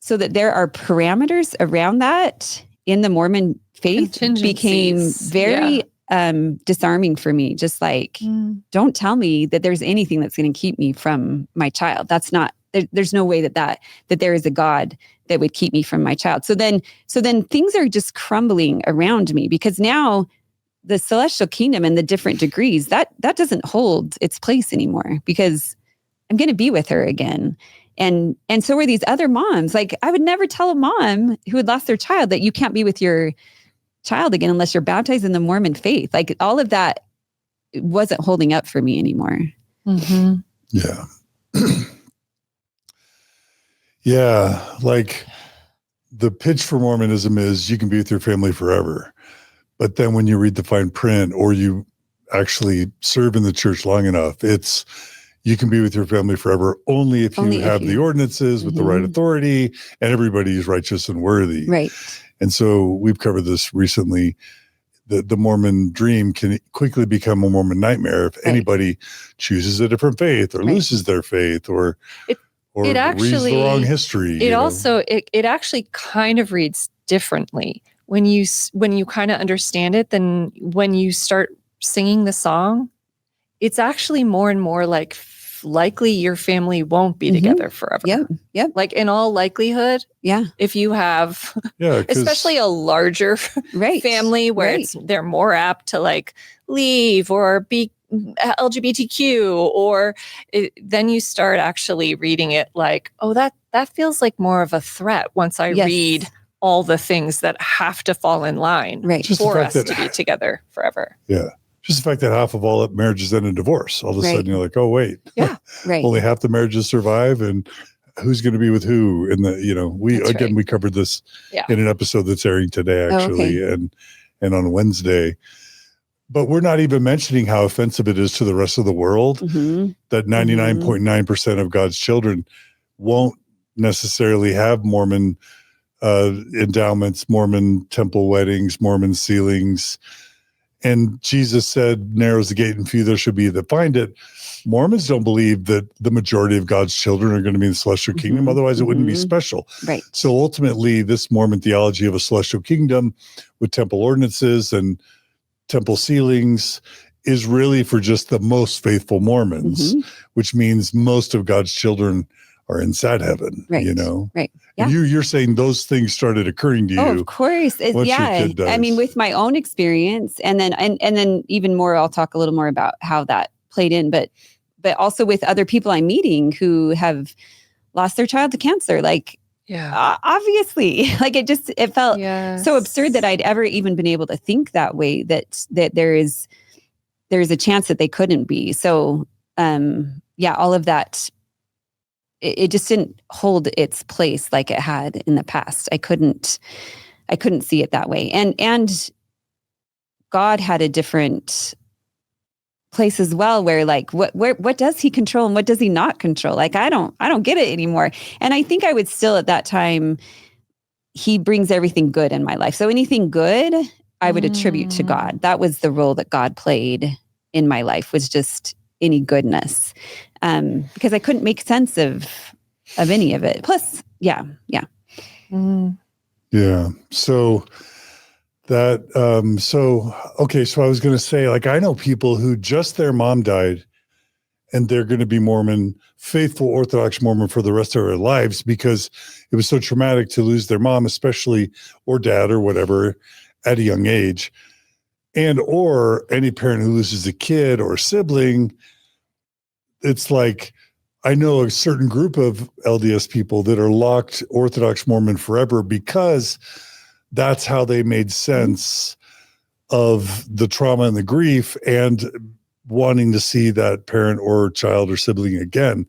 that there are parameters around that in the Mormon faith became very disarming for me. Just like, don't tell me that there's anything that's going to keep me from my child. That's not, there's no way that there is a God that would keep me from my child. So then things are just crumbling around me, because now the celestial kingdom and the different degrees, that doesn't hold its place anymore, because I'm going to be with her again. And so were these other moms. Like, I would never tell a mom who had lost their child that you can't be with your child again unless you're baptized in the Mormon faith. Like, all of that wasn't holding up for me anymore. Mm-hmm. Yeah. Yeah. Like, the pitch for Mormonism is you can be with your family forever. But then when you read the fine print, or you actually serve in the church long enough, it's, you can be with your family forever only if you have the ordinances with the right authority, and everybody is righteous and worthy. Right. And so we've covered this recently. The Mormon dream can quickly become a Mormon nightmare if anybody chooses a different faith, or loses their faith, or it actually reads the wrong history. It actually kind of reads differently when you kind of understand it. Then when you start singing the song, it's actually more and more like life, likely your family won't be together forever. Yep. Like in all likelihood, Yeah. if you have, 'cause- especially a larger family where they're more apt to like leave or be LGBTQ, or then you start actually reading it like, oh, that feels like more of a threat once I read all the things that have to fall in line for us to be together forever. Yeah. Just the fact that half of all marriages end in divorce. All of a sudden you're like, oh, wait. Yeah. Only half the marriages survive, and who's going to be with who? And we covered this in an episode that's airing today, actually, and on Wednesday. But we're not even mentioning how offensive it is to the rest of the world that 99.9% of God's children won't necessarily have Mormon endowments, Mormon temple weddings, Mormon sealings. And Jesus said, narrows the gate and few there should be that find it. Mormons don't believe that the majority of God's children are going to be in the celestial kingdom. Otherwise, it wouldn't be special. Right. So ultimately, this Mormon theology of a celestial kingdom with temple ordinances and temple sealings is really for just the most faithful Mormons, which means most of God's children are inside heaven, Right. Right. Yeah. And you're saying those things started occurring to you. Oh, of course. I mean, with my own experience, and then even more, I'll talk a little more about how that played in, but also with other people I'm meeting who have lost their child to cancer. Like, obviously, like it felt so absurd that I'd ever even been able to think that way, that there's a chance that they couldn't be. So, all of that, it just didn't hold its place like it had in the past. I couldn't see it that way. And God had a different place as well, where like, what does he control and what does he not control? Like, I don't get it anymore. And I think I would still at that time, he brings everything good in my life. So anything good, I would attribute to God. That was the role that God played in my life, was just any goodness. Because I couldn't make sense of any of it. Plus, yeah. So that, so I was going to say, like, I know people who just their mom died and they're going to be Mormon, faithful Orthodox Mormon for the rest of their lives, because it was so traumatic to lose their mom, especially, or dad or whatever, at a young age. And, or any parent who loses a kid or a sibling. It's like, I know a certain group of LDS people that are locked Orthodox Mormon forever because that's how they made sense of the trauma and the grief and wanting to see that parent or child or sibling again.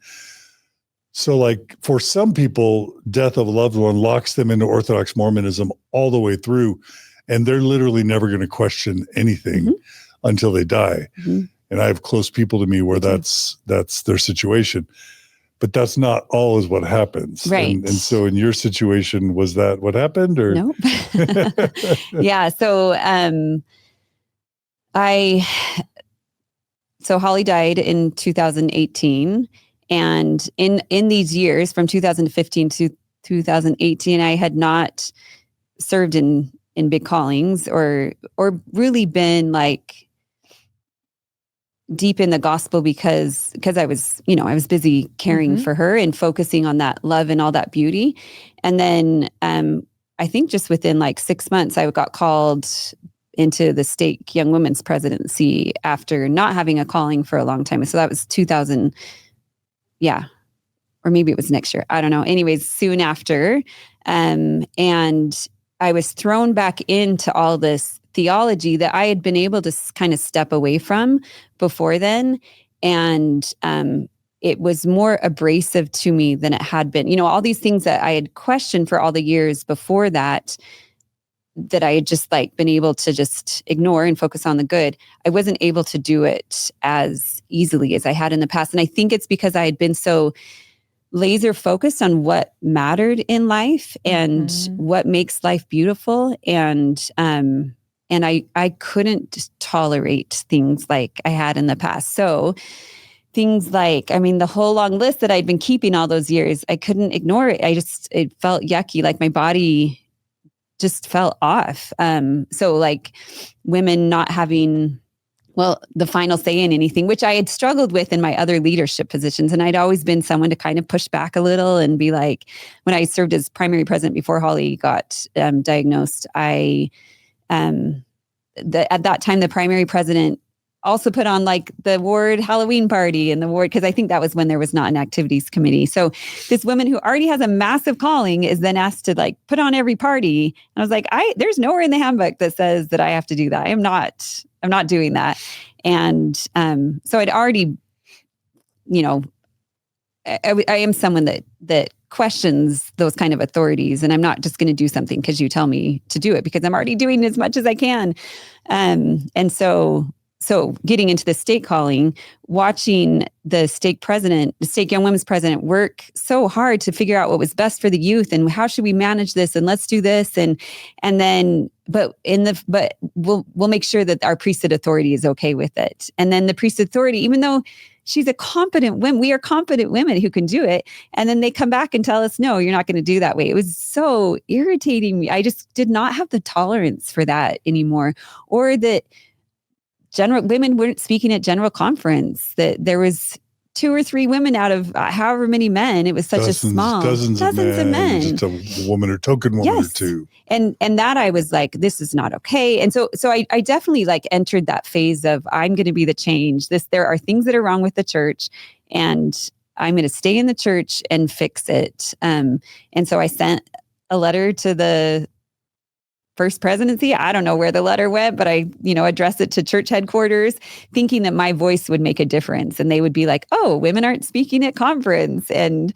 So like for some people, death of a loved one locks them into Orthodox Mormonism all the way through, and they're literally never going to question anything until they die. And I have close people to me where that's their situation, but that's not always what happens. Right. And so in your situation, was that what happened, or? Nope. Yeah. So, so Holly died in 2018, and in these years from 2015 to 2018, I had not served in big callings or really been like deep in the gospel because I was busy caring for her and focusing on that love and all that beauty. And then I think just within like 6 months, I got called into the state young women's presidency after not having a calling for a long time. So that was 2000. Yeah. Or maybe it was next year. I don't know. Anyways, soon after. And I was thrown back into all this theology that I had been able to kind of step away from before then. And it was more abrasive to me than it had been. All these things that I had questioned for all the years before that I had just like been able to just ignore and focus on the good. I wasn't able to do it as easily as I had in the past. And I think it's because I had been so laser focused on what mattered in life and what makes life beautiful. And I couldn't tolerate things like I had in the past. So things like, the whole long list that I'd been keeping all those years, I couldn't ignore it. It felt yucky. Like my body just felt off. So like women not having well, the final say in anything, which I had struggled with in my other leadership positions. And I'd always been someone to kind of push back a little and be like, when I served as primary president before Holly got diagnosed, at that time, the primary president also put on like the ward Halloween party and the ward, because I think that was when there was not an activities committee. So this woman who already has a massive calling is then asked to like put on every party. And I was like, there's nowhere in the handbook that says that I have to do that. I'm not doing that. And so I'd already, I am someone that questions those kind of authorities, and I'm not just going to do something because you tell me to do it, because I'm already doing as much as I can. And so getting into the stake calling, watching the stake young women's president work so hard to figure out what was best for the youth and how should we manage this, and let's do this. And then, but we'll make sure that our priesthood authority is okay with it. And then the priesthood authority, even though she's a competent woman, we are competent women who can do it. And then they come back and tell us, no, you're not going to do that way. It was so irritating me. I just did not have the tolerance for that anymore. Or that women weren't speaking at general conference, that there was 2 or 3 women out of however many men. It was such dozens of men. Just a woman or token woman or two. And that I was like, this is not okay. And so I definitely like entered that phase of, I'm going to be the change. There are things that are wrong with the church, and I'm going to stay in the church and fix it. And so I sent a letter to the first presidency. I don't know where the letter went, but I, addressed it to church headquarters, thinking that my voice would make a difference. And they would be like, oh, women aren't speaking at conference, and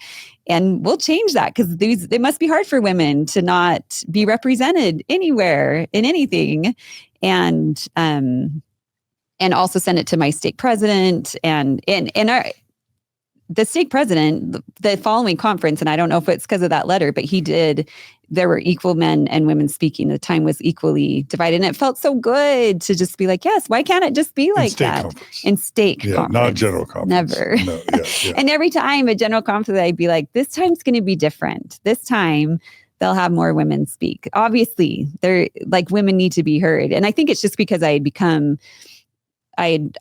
we'll change that, because it must be hard for women to not be represented anywhere in anything. And also send it to my stake president and the stake president, the following conference, and I don't know if it's because of that letter, but there were equal men and women speaking. The time was equally divided. And it felt so good to just be like, yes, why can't it just be like that? Conference. In stake conference. Not general conference. Never. No, yeah. And every time at general conference, I'd be like, this time's going to be different. This time they'll have more women speak. Obviously, women need to be heard. And I think it's just because I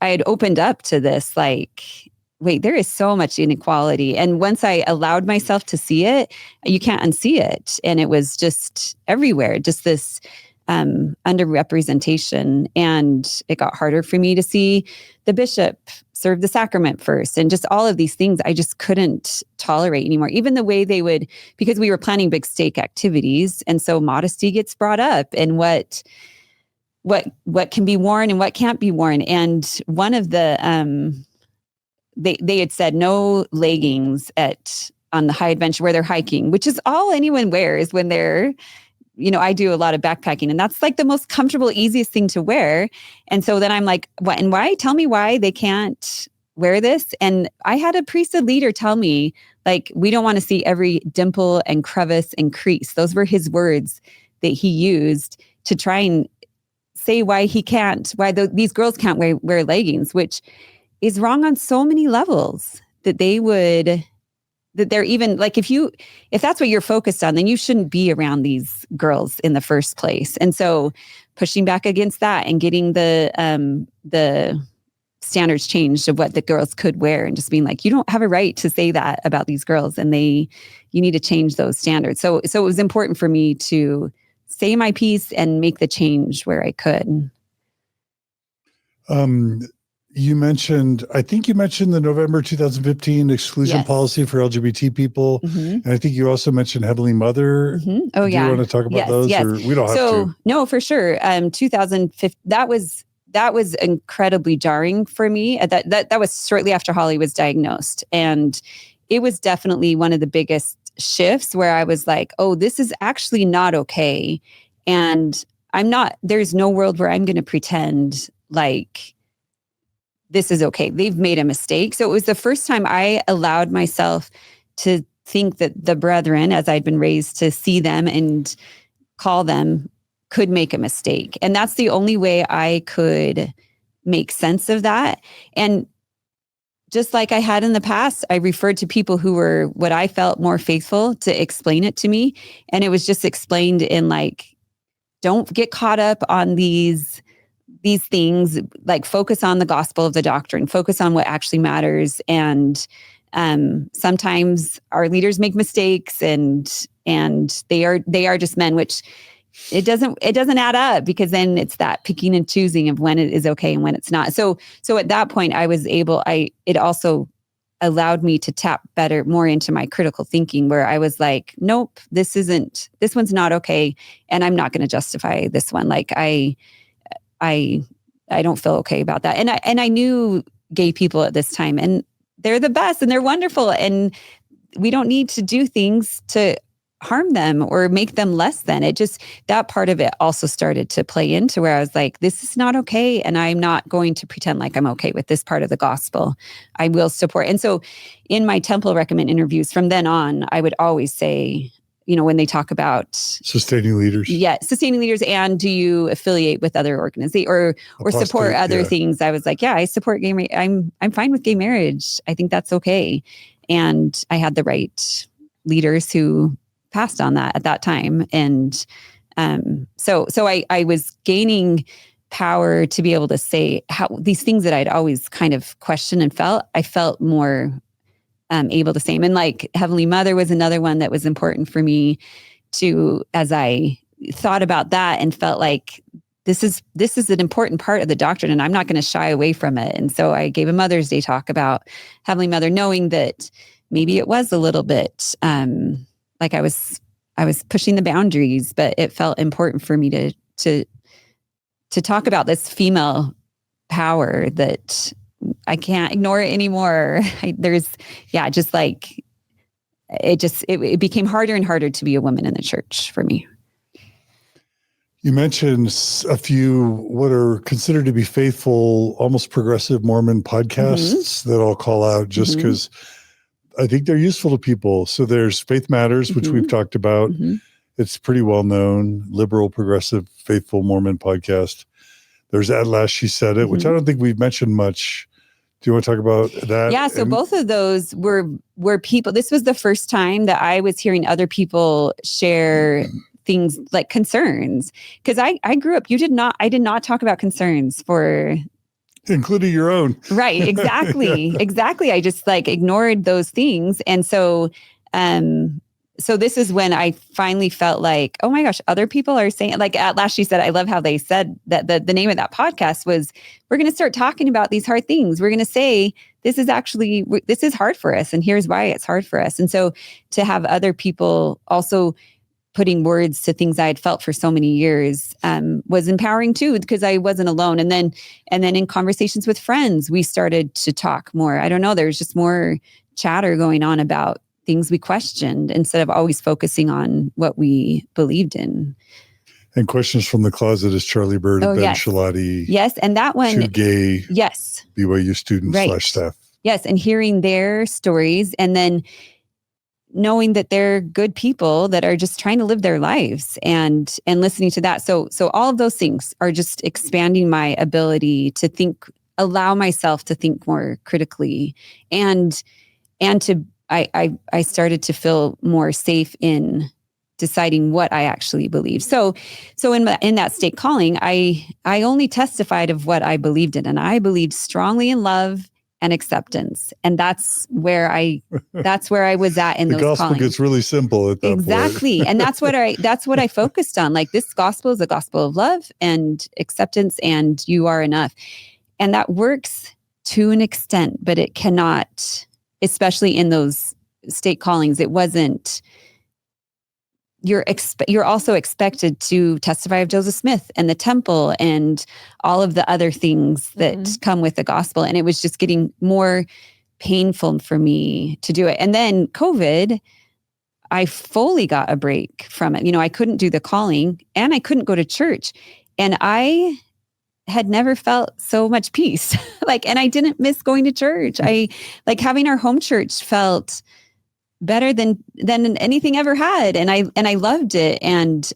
had opened up to this, like, wait, there is so much inequality. And once I allowed myself to see it, you can't unsee it. And it was just everywhere, just this underrepresentation. And it got harder for me to see the bishop serve the sacrament first. And just all of these things I just couldn't tolerate anymore. Even the way they would, because we were planning big stake activities. And so modesty gets brought up, and what can be worn and what can't be worn. And one of the, they had said no leggings on the high adventure where they're hiking, which is all anyone wears when they're, I do a lot of backpacking, and that's like the most comfortable, easiest thing to wear. And so then I'm like, what and why? Tell me why they can't wear this. And I had a priesthood leader tell me, like, we don't want to see every dimple and crevice and crease. Those were his words that he used to try and say why these girls can't wear leggings, which is wrong on so many levels. That they're even like, if that's what you're focused on, then you shouldn't be around these girls in the first place. And so pushing back against that and getting the standards changed of what the girls could wear, and just being like, you don't have a right to say that about these girls, and you need to change those standards. So it was important for me to say my piece and make the change where I could. I think you mentioned the November 2015 exclusion policy for LGBT people. Mm-hmm. And I think you also mentioned Heavenly Mother. Mm-hmm. Oh, yeah. Do you want to talk about those? Yes. Or we don't have to. No, for sure. 2015, that was incredibly jarring for me. That was shortly after Holly was diagnosed. And it was definitely one of the biggest shifts where I was like, oh, this is actually not okay. And there's no world where I'm going to pretend like this is okay. They've made a mistake. So it was the first time I allowed myself to think that the brethren, as I'd been raised to see them and call them, could make a mistake. And that's the only way I could make sense of that. And just like I had in the past, I referred to people who were what I felt more faithful to explain it to me. And it was just explained in like, don't get caught up on these these things, like focus on the gospel of the doctrine, focus on what actually matters. And sometimes our leaders make mistakes, and they are just men, which it doesn't add up, because then it's that picking and choosing of when it is okay and when it's not. So at that point it also allowed me to tap more into my critical thinking, where I was like, nope, this one's not okay. And I'm not going to justify this one. Like I don't feel okay about that. And I knew gay people at this time, and they're the best and they're wonderful. And we don't need to do things to harm them or make them less than. That part of it also started to play into where I was like, this is not okay. And I'm not going to pretend like I'm okay with this part of the gospel. I will support. And so in my temple recommend interviews from then on, I would always say, when they talk about sustaining leaders. Yeah. Sustaining leaders. And do you affiliate with other organizations or support other things? I was like, yeah, I support gay marriage. I'm fine with gay marriage. I think that's okay. And I had the right leaders who passed on that at that time. And so I was gaining power to be able to say how these things that I'd always kind of questioned and I felt more able to say. And like Heavenly Mother was another one that was important for me to, as I thought about that and felt like this is an important part of the doctrine, and I'm not going to shy away from it. And so I gave a Mother's Day talk about Heavenly Mother, knowing that maybe it was a little bit like I was pushing the boundaries, but it felt important for me to talk about this female power that I can't ignore it anymore. It became harder and harder to be a woman in the church for me. You mentioned a few what are considered to be faithful, almost progressive Mormon podcasts that I'll call out just because I think they're useful to people. So there's Faith Matters, which we've talked about. It's pretty well known, liberal, progressive, faithful Mormon podcast. There's At Last She Said It, which I don't think we've mentioned much. Do you want to talk about that? Yeah. So both of those were people. This was the first time that I was hearing other people share things like concerns. Because I grew up, I did not talk about concerns for... Including your own. Right. Exactly. Exactly. I just ignored those things. And so, so this is when I finally felt like, oh my gosh, other people are saying, like At Last She Said, I love how they said that the name of that podcast was, we're going to start talking about these hard things. We're going to say, this is hard for us. And here's why it's hard for us. And so to have other people also putting words to things I had felt for so many years was empowering too, because I wasn't alone. And then in conversations with friends, we started to talk more. I don't know, there was just more chatter going on about things we questioned instead of always focusing on what we believed in. And Questions from the Closet is Charlie Bird and Ben Shalati. Yes, and that one. Two gay BYU students / staff. Yes, and hearing their stories, and then knowing that they're good people that are just trying to live their lives, and listening to that. So all of those things are just expanding my ability to think, allow myself to think more critically, and to I started to feel more safe in deciding what I actually believe. So in that state calling, I only testified of what I believed in, and I believed strongly in love and acceptance. And that's where I was at in those callings. The gospel gets really simple at that point. Exactly. And that's what I focused on. Like, this gospel is a gospel of love and acceptance, and you are enough. And that works to an extent, but it cannot, especially in those state callings, it wasn't. You're also expected to testify of Joseph Smith and the temple and all of the other things that come with the gospel. And it was just getting more painful for me to do it. And then COVID, I fully got a break from it. I couldn't do the calling, and I couldn't go to church. And I had never felt so much peace. And I didn't miss going to church. I having our home church felt better than anything ever had. And I loved it. And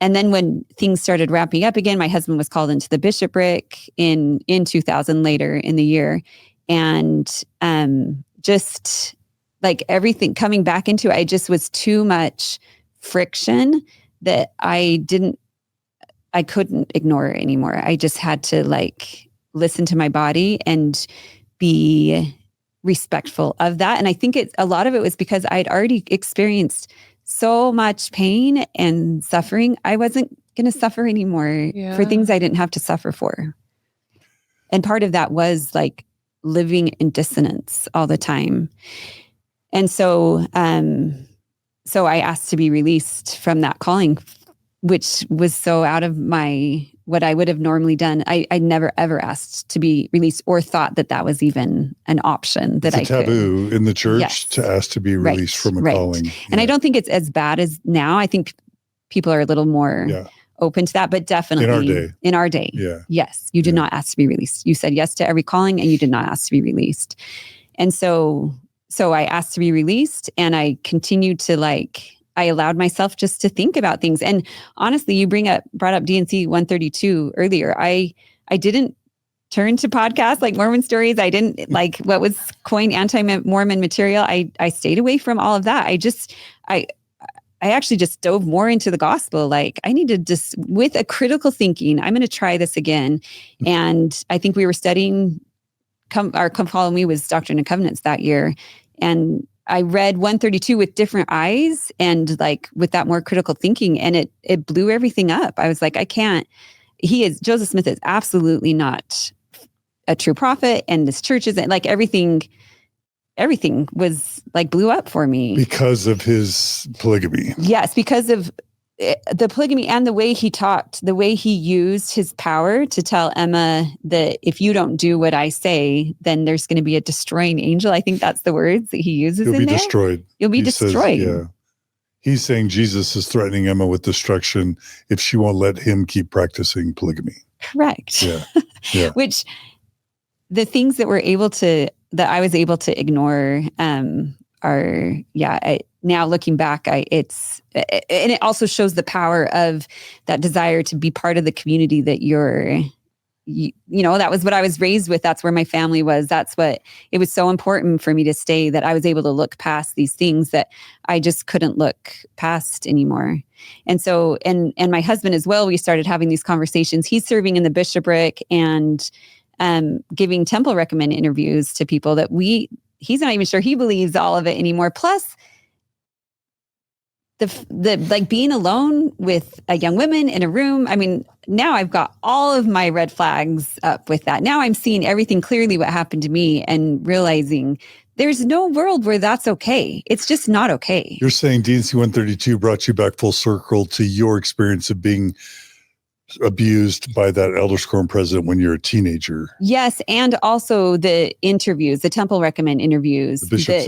then when things started wrapping up again, my husband was called into the bishopric in 2000 later in the year. And just everything coming back into it, I just was too much friction that I I couldn't ignore it anymore. I just had to like listen to my body and be respectful of that. And I think a lot of it was because I'd already experienced so much pain and suffering. I wasn't going to suffer anymore for things I didn't have to suffer for. And part of that was like living in dissonance all the time. And so, so I asked to be released from that calling, which was so out of what I would have normally done. I never, ever asked to be released or thought that was even an option that it's a taboo in the church to ask to be released from a calling. And I don't think it's as bad as now. I think people are a little more open to that, but definitely in our day. Yes. You did not ask to be released. You said yes to every calling and you did not ask to be released. And so I asked to be released, and I continued to I allowed myself just to think about things. And honestly, you brought up D&C 132 earlier. I didn't turn to podcasts like Mormon Stories. I didn't like what was coined anti-Mormon material. I stayed away from all of that. I actually just dove more into the gospel. Like I need to just, with a critical thinking, I'm going to try this again. And I think we were studying, Come Follow Me was Doctrine and Covenants that year. And I read 132 with different eyes and like with that more critical thinking, and it blew everything up. I was like, Joseph Smith is absolutely not a true prophet, and this church isn't, like everything was like blew up for me. Because of his polygamy. Yes, because of the polygamy and the way he talked, the way he used his power to tell Emma that if you don't do what I say, then there's going to be a destroying angel. I think that's the words that he uses. You'll be destroyed. You'll be destroyed. Says, he's saying Jesus is threatening Emma with destruction if she won't let him keep practicing polygamy. Correct. Yeah. Which the things that I was able to ignore are now looking back, and it also shows the power of that desire to be part of the community that that was what I was raised with. That's where my family was. It was so important for me to stay, that I was able to look past these things that I just couldn't look past anymore. And so, and my husband as well, we started having these conversations. He's serving in the bishopric and giving temple recommend interviews to people that he's not even sure he believes all of it anymore. Plus the like being alone with a young woman in a room. I mean, now I've got all of my red flags up with that. Now I'm seeing everything clearly, what happened to me, and realizing there's no world where that's okay. It's just not okay. You're saying D&C 132 brought you back full circle to your experience of being abused by that Elders Quorum President when you're a teenager. Yes, and also the interviews, the temple recommend interviews, the bishop's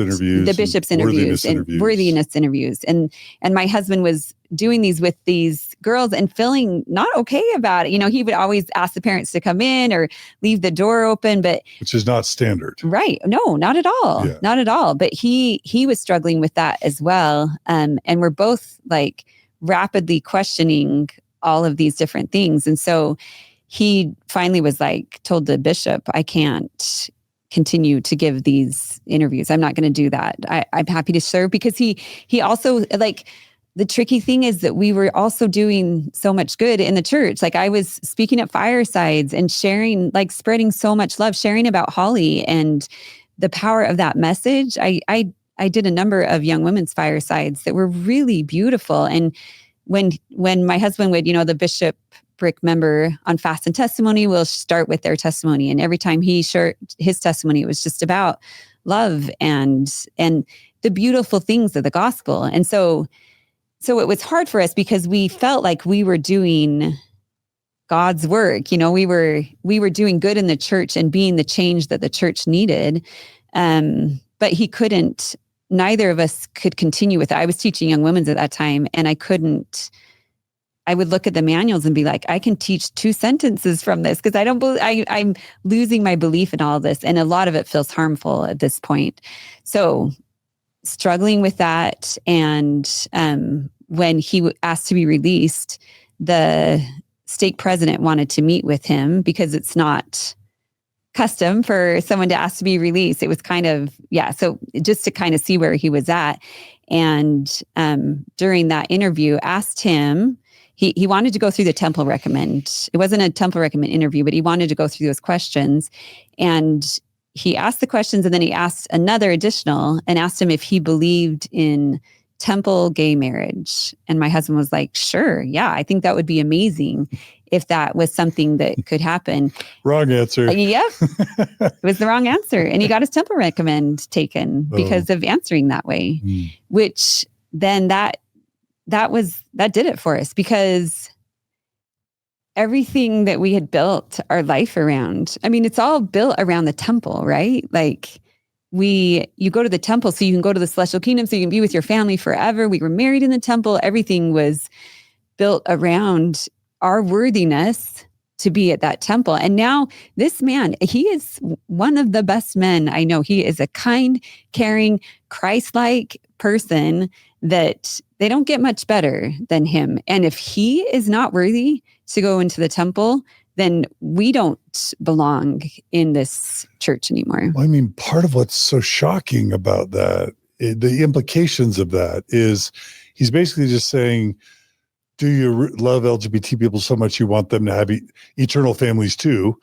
interviews, and worthiness interviews. And my husband was doing these with these girls and feeling not okay about it. He would always ask the parents to come in or leave the door open, which is not standard. Right. No, not at all. Yeah. Not at all. But he was struggling with that as well. And we're both like rapidly questioning all of these different things. And so he finally was like, told the bishop, I can't continue to give these interviews. I'm not going to do that. I'm happy to serve, because he also, like, the tricky thing is that we were also doing so much good in the church. Like I was speaking at firesides and sharing, like spreading so much love, sharing about Holly and the power of that message. I did a number of young women's firesides that were really beautiful. And when my husband would, the bishopric member on Fast and Testimony will start with their testimony. And every time he shared his testimony, it was just about love and the beautiful things of the gospel. And so it was hard for us because we felt like we were doing God's work. We were doing good in the church and being the change that the church needed. But he couldn't. Neither of us could continue with it. I was teaching young women at that time, and I would look at the manuals and be like, I can teach 2 sentences from this, because I'm losing my belief in all of this. And a lot of it feels harmful at this point. So struggling with that. And when he asked to be released, the stake president wanted to meet with him, because it's not custom for someone to ask to be released. It was kind of, so just to kind of see where he was at. And during that interview, asked him he wanted to go through the temple recommend. It wasn't a temple recommend interview, but he wanted to go through those questions. And he asked the questions, and then he asked another additional and asked him if he believed in temple gay marriage. And my husband was like, sure, yeah, I think that would be amazing if that was something that could happen. Wrong answer. Yep. It was the wrong answer. And he got his temple recommend taken because of answering that way, which then that did it for us, because everything that we had built our life around, I mean, it's all built around the temple, right? Like you go to the temple so you can go to the celestial kingdom, so you can be with your family forever. We were married in the temple. Everything was built around our worthiness to be at that temple. And now this man, he is one of the best men I know. He is a kind, caring, Christ-like person that they don't get much better than him. And if he is not worthy to go into the temple, then we don't belong in this church anymore. Well, I mean, part of what's so shocking about that, the implications of that is he's basically just saying, do you love LGBT people so much you want them to have eternal families too?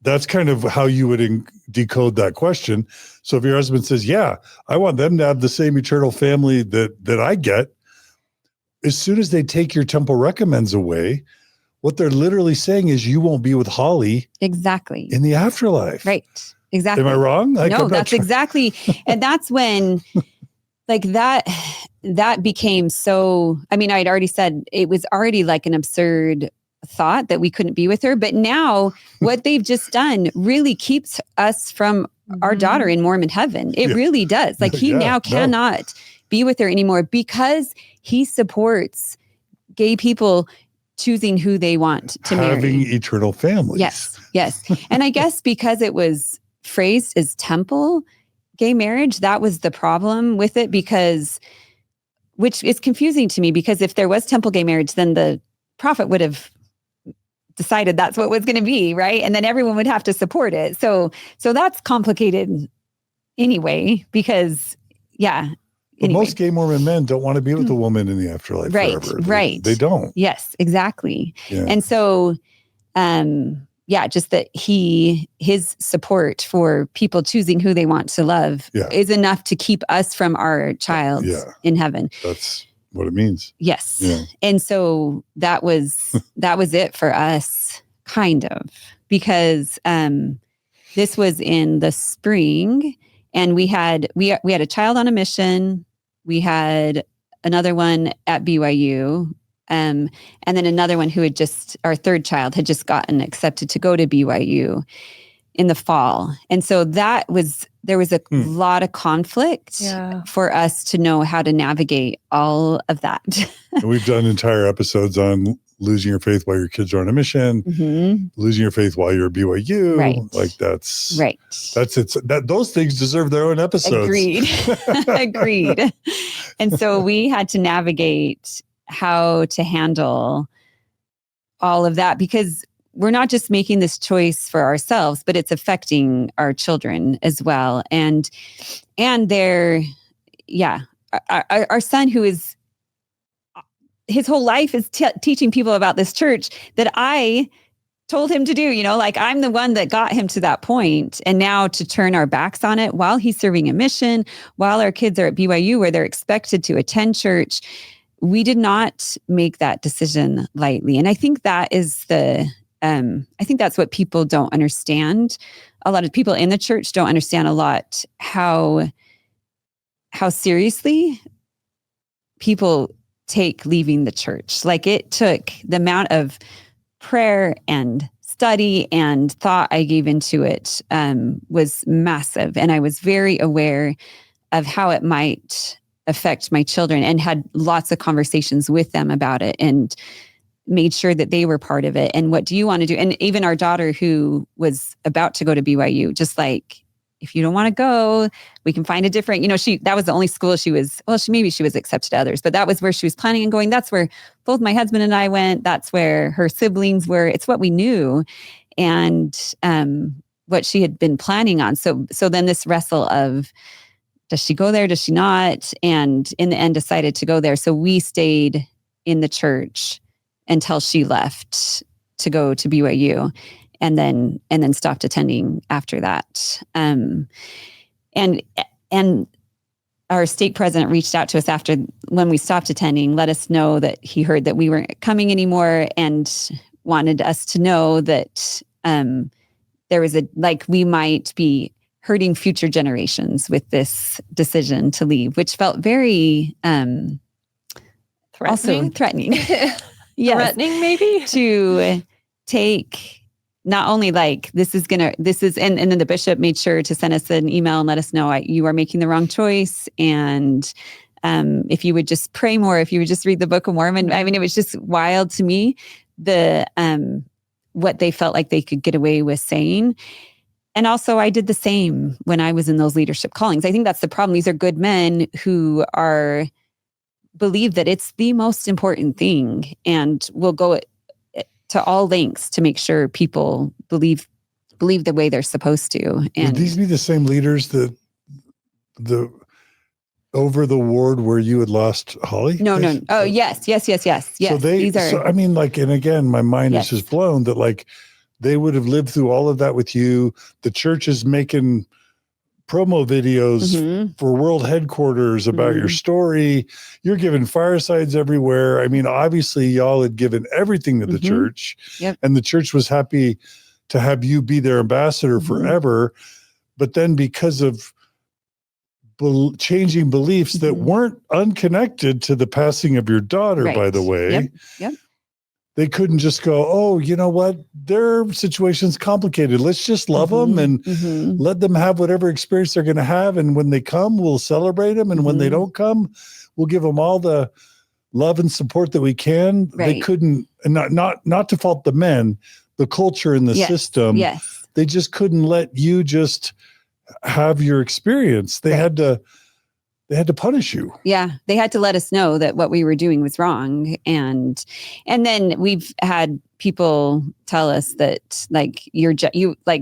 That's kind of how you would decode that question. So if your husband says, yeah, I want them to have the same eternal family that I get, as soon as they take your temple recommends away, what they're literally saying is you won't be with Holly exactly in the afterlife. Right. Exactly. Am I wrong? No, that's exactly. And that's when like that became so, I mean, I'd already said it was already like an absurd thought that we couldn't be with her. But now what they've just done really keeps us from our daughter in Mormon heaven. It really does. Like he now cannot be with her anymore because he supports gay people choosing who they want to marry. Having eternal families. Yes. And I guess because it was phrased as temple gay marriage, that was the problem with it, which is confusing to me, because if there was temple gay marriage, then the prophet would have decided that's what was going to be, right? And then everyone would have to support it. So that's complicated anyway, because But most gay Mormon men don't want to be with a woman in the afterlife forever. Right. They don't. Yes, exactly. Yeah. And so, just that his support for people choosing who they want to love is enough to keep us from our child in heaven. That's what it means. Yes. Yeah. And so that was it for us, kind of, because this was in the spring, and we had a child on a mission. We had another one at BYU, and then another one who our third child had just gotten accepted to go to BYU in the fall. And so there was a lot of conflict for us to know how to navigate all of that. And we've done entire episodes on losing your faith while your kids are on a mission, losing your faith while you're at BYU. Right. Like that's right. Those things deserve their own episodes. Agreed. And so we had to navigate how to handle all of that, because we're not just making this choice for ourselves, but it's affecting our children as well. And they're, our son, who is, his whole life is teaching people about this church that I told him to do, like I'm the one that got him to that point. And now to turn our backs on it while he's serving a mission, while our kids are at BYU where they're expected to attend church, we did not make that decision lightly. And I think that is I think that's what people don't understand. A lot of people in the church don't understand a lot how seriously people take leaving the church. Like, it took the amount of prayer and study and thought I gave into it was massive. And I was very aware of how it might affect my children, and had lots of conversations with them about it, and made sure that they were part of it. And what do you want to do? And even our daughter, who was about to go to BYU, just like, if you don't want to go, we can find a different, that was the only school she was accepted to others, but that was where she was planning on going. That's where both my husband and I went. That's where her siblings were. It's what we knew, and what she had been planning on. So then this wrestle of, does she go there? Does she not? And in the end decided to go there. So we stayed in the church until she left to go to BYU, and then stopped attending after that. And our stake president reached out to us after, when we stopped attending, let us know that he heard that we weren't coming anymore, and wanted us to know that there was we might be hurting future generations with this decision to leave, which felt very threatening. Yes. Threatening, maybe, to take. Not only and then the bishop made sure to send us an email and let us know you are making the wrong choice. And if you would just pray more, if you would just read the Book of Mormon. I mean, it was just wild to me, what they felt like they could get away with saying. And also I did the same when I was in those leadership callings. I think that's the problem. These are good men who believe that it's the most important thing, and will go to all lengths to make sure people believe the way they're supposed to. And would these be the same leaders that over the ward where you had lost Holly? No. Oh, yes. So and again, my mind is just blown that they would have lived through all of that with you. The church is making promo videos for world headquarters about your story. You're giving firesides everywhere. I mean, obviously y'all had given everything to the church, and the church was happy to have you be their ambassador forever. But then because of changing beliefs that weren't unconnected to the passing of your daughter, by the way, they couldn't just go, oh, you know what? Their situation's complicated. Let's just love them and let them have whatever experience they're going to have. And when they come, we'll celebrate them. And when they don't come, we'll give them all the love and support that we can. They couldn't, and not to fault the men, the culture in the system. Yes. They just couldn't let you just have your experience. They had to punish you. Yeah. They had to let us know that what we were doing was wrong. And then we've had people tell us that you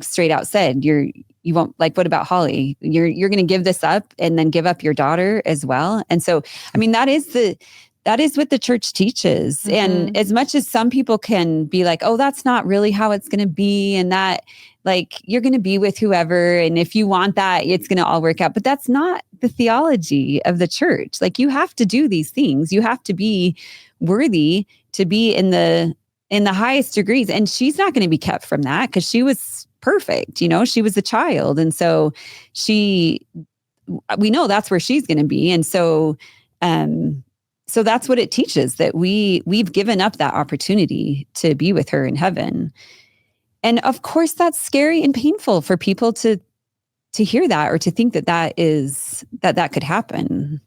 straight out said, you won't, what about Holly? You're going to give this up and then give up your daughter as well. And so, I mean, that is what the church teaches. And as much as some people can be like, oh, that's not really how it's going to be. And that you're going to be with whoever. And if you want that, it's going to all work out. But that's not the theology of the church. You have to do these things. You have to be worthy to be in the highest degrees. And she's not going to be kept from that because she was perfect. She was a child. And so we know that's where she's going to be. And so that's what it teaches, that we've given up that opportunity to be with her in heaven. And of course, that's scary and painful for people to hear that, or to think that could happen.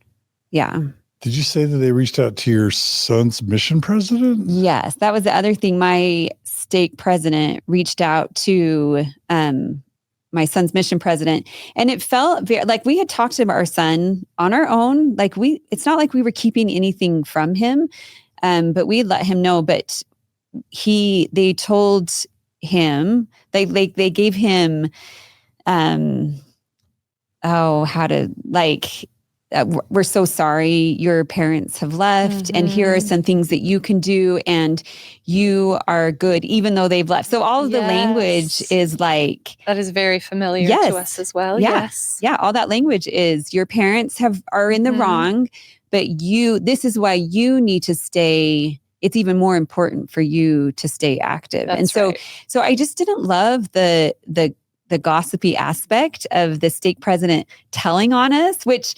Yeah. Did you say that they reached out to your son's mission president? Yes, that was the other thing. My stake president reached out to my son's mission president, and it felt very we had talked to our son on our own. It's not like we were keeping anything from him, but we let him know. But they told him, they gave him we're so sorry your parents have left, and here are some things that you can do, and you are good even though they've left. So all of the language is that is very familiar to us as well. Yeah, all that language is your parents are in the wrong, but this is why you need to stay. It's even more important for you to stay active. So I just didn't love the gossipy aspect of the stake president telling on us, which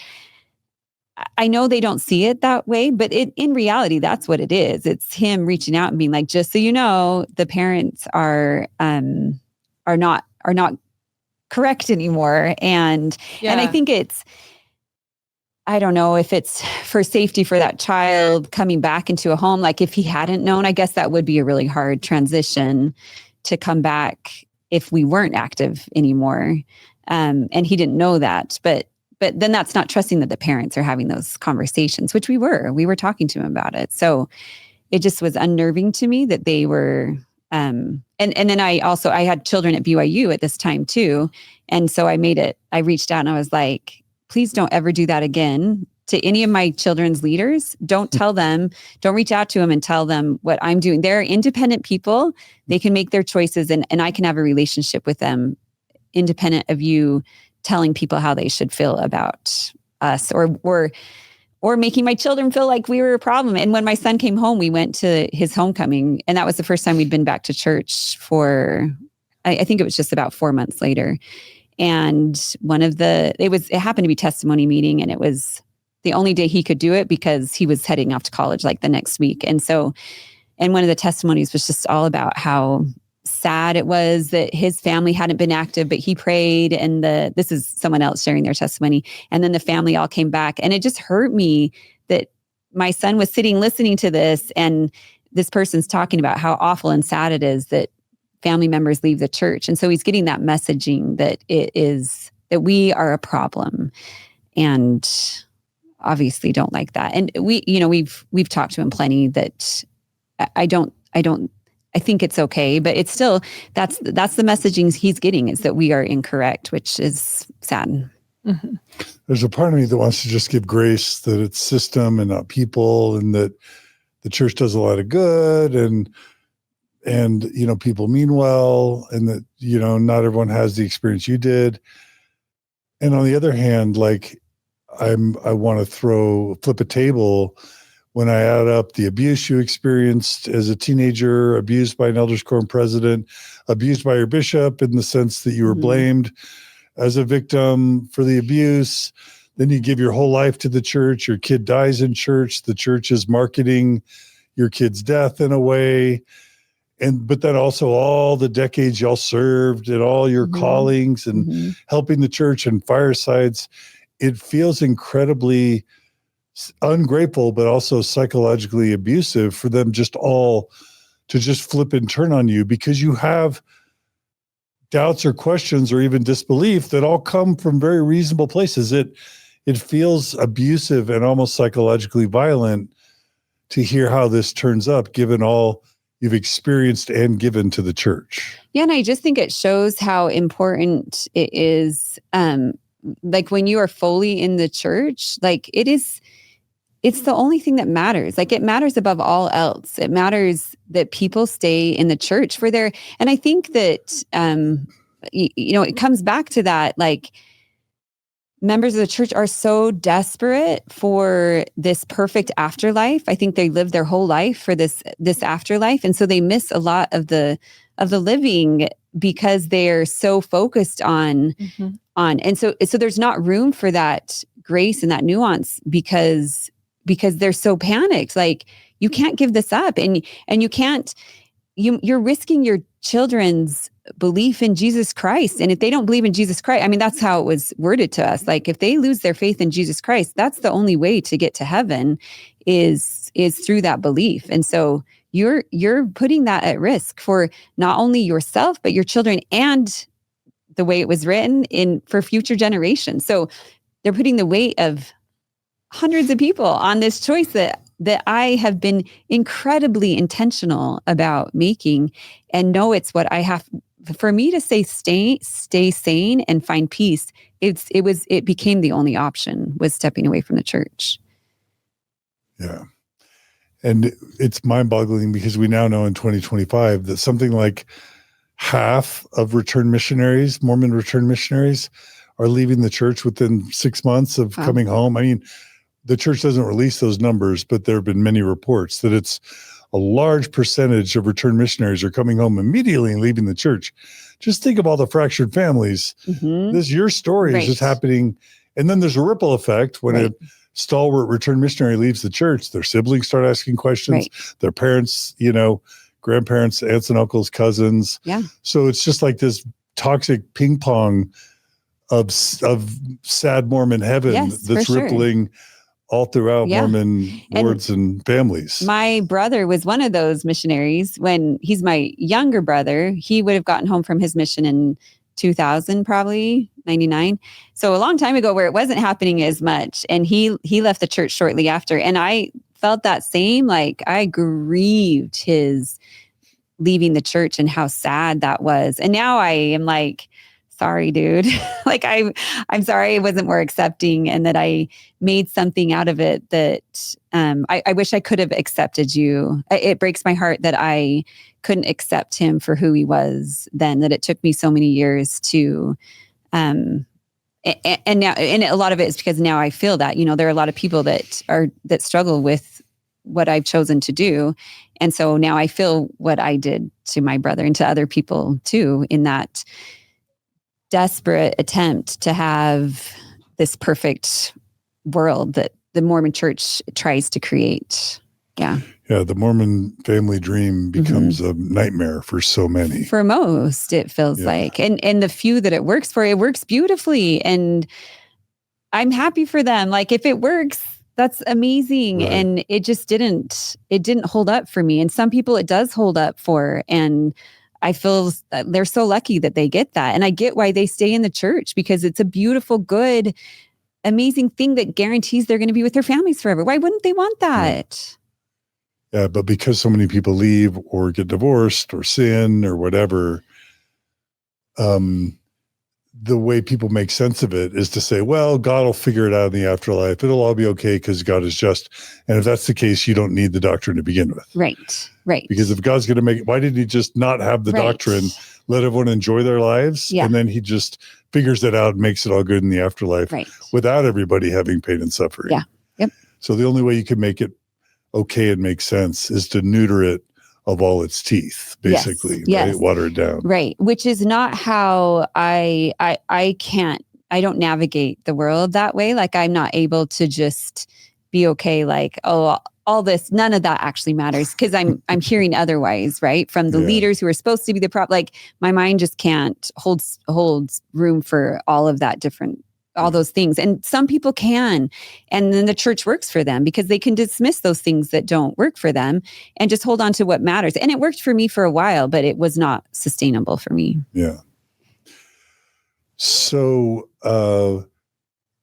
I know they don't see it that way, but in reality, that's what it is. It's him reaching out and being like, just so you know, the parents are not correct anymore. And I think I don't know if it's for safety for that child coming back into a home. If he hadn't known, I guess that would be a really hard transition to come back if we weren't active anymore. And he didn't know that, but then that's not trusting that the parents are having those conversations, which we were talking to him about it. So it just was unnerving to me that they were, and then I had children at BYU at this time too. And so I reached out and I was like, please don't ever do that again. to any of my children's leaders. Don't tell them, don't reach out to them and tell them what I'm doing. They're independent people. They can make their choices, and I can have a relationship with them independent of you telling people how they should feel about us or making my children feel like we were a problem. And when my son came home, we went to his homecoming, and that was the first time we'd been back to church for, I think it was just about 4 months later. And it happened to be testimony meeting, and it was the only day he could do it because he was heading off to college like the next week. And one of the testimonies was just all about how sad it was that his family hadn't been active, but he prayed, and this is someone else sharing their testimony. And then the family all came back, and it just hurt me that my son was sitting listening to this, and this person's talking about how awful and sad it is that family members leave the church. And so he's getting that messaging that that we are a problem, and obviously don't like that. And we've talked to him plenty that I think it's okay, but it's still, that's the messaging he's getting, is that we are incorrect, which is sad. Mm-hmm. There's a part of me that wants to just give grace that it's system and not people, and that the church does a lot of good, and people mean well, and that, not everyone has the experience you did. And on the other hand, like I want to flip a table when I add up the abuse you experienced as a teenager, abused by an Elders Quorum President, abused by your bishop in the sense that you were blamed as a victim for the abuse. Then you give your whole life to the church. Your kid dies in church. The church is marketing your kid's death in a way. But then also all the decades y'all served and all your callings and helping the church and firesides. It feels incredibly ungrateful, but also psychologically abusive for them just all to just flip and turn on you because you have doubts or questions or even disbelief that all come from very reasonable places. It feels abusive and almost psychologically violent to hear how this turns up, given all you've experienced and given to the church. Yeah, and I just think it shows how important it is. Like when you are fully in the church, like it's the only thing that matters. Like it matters above all else. It matters that people stay in the church for their, and I think that, it comes back to that, like members of the church are so desperate for this perfect afterlife. I think they live their whole life for this afterlife. And so they miss a lot of the living because they're so focused on, and so there's not room for that grace and that nuance because they're so panicked. Like you can't give this up, and you can't. You're risking your children's belief in Jesus Christ, and if they don't believe in Jesus Christ, I mean that's how it was worded to us. Like if they lose their faith in Jesus Christ, that's the only way to get to heaven, is through that belief. And so you're putting that at risk for not only yourself but your children, and the way it was written for future generations. So they're putting the weight of hundreds of people on this choice that I have been incredibly intentional about making, and know it's what I have. For me to say stay sane and find peace, it became the only option, was stepping away from the church. Yeah. And it's mind-boggling because we now know in 2025 that something like half of Mormon return missionaries are leaving the church within 6 months of coming home. I mean, the church doesn't release those numbers, but there have been many reports that it's a large percentage of return missionaries are coming home immediately and leaving the church. Just think of all the fractured families. Your story is just happening. And then there's a ripple effect when a stalwart return missionary leaves the church. Their siblings start asking questions, their parents, grandparents, aunts and uncles, cousins. Yeah. So it's just like this toxic ping pong of sad Mormon heaven that's rippling all throughout Mormon wards and families. My brother was one of those missionaries. When he's my younger brother, he would have gotten home from his mission in 2000, probably 99. So a long time ago, where it wasn't happening as much. And he left the church shortly after. And I felt that same, like I grieved his leaving the church and how sad that was. And now I am like, sorry, dude. Like I'm sorry I wasn't more accepting and that I made something out of it that I wish I could have accepted you. It breaks my heart that I couldn't accept him for who he was then, that it took me so many years to and now, and a lot of it is because now I feel that, there are a lot of people that struggle with what I've chosen to do. And so now I feel what I did to my brother and to other people too, in that desperate attempt to have this perfect world that the Mormon Church tries to create. Yeah. Yeah. The Mormon family dream becomes a nightmare for so many. For most, it feels like, and the few that it works for, it works beautifully. And I'm happy for them. Like if it works, that's amazing. Right. And it just didn't hold up for me. And some people it does hold up for. And I feel they're so lucky that they get that. And I get why they stay in the church, because it's a beautiful, good, amazing thing that guarantees they're going to be with their families forever. Why wouldn't they want that? Yeah, but because so many people leave or get divorced or sin or whatever, the way people make sense of it is to say, well, God will figure it out in the afterlife. It'll all be okay because God is just. And if that's the case, you don't need the doctrine to begin with. Right. Because if God's going to make it, why didn't he just not have the doctrine, let everyone enjoy their lives? Yeah. And then he just figures it out and makes it all good in the afterlife without everybody having pain and suffering. Yeah. Yep. So the only way you can make it okay and make sense is to neuter it of all its teeth, basically, right? Water it down. Right. Which is not how I don't navigate the world that way. Like I'm not able to just be okay. Like, oh, all this, none of that actually matters. Cause I'm hearing otherwise, right? From the leaders who are supposed to be the like my mind just can't hold room for all of that all those things. And some people can. And then the church works for them because they can dismiss those things that don't work for them and just hold on to what matters. And it worked for me for a while, but it was not sustainable for me. Yeah. So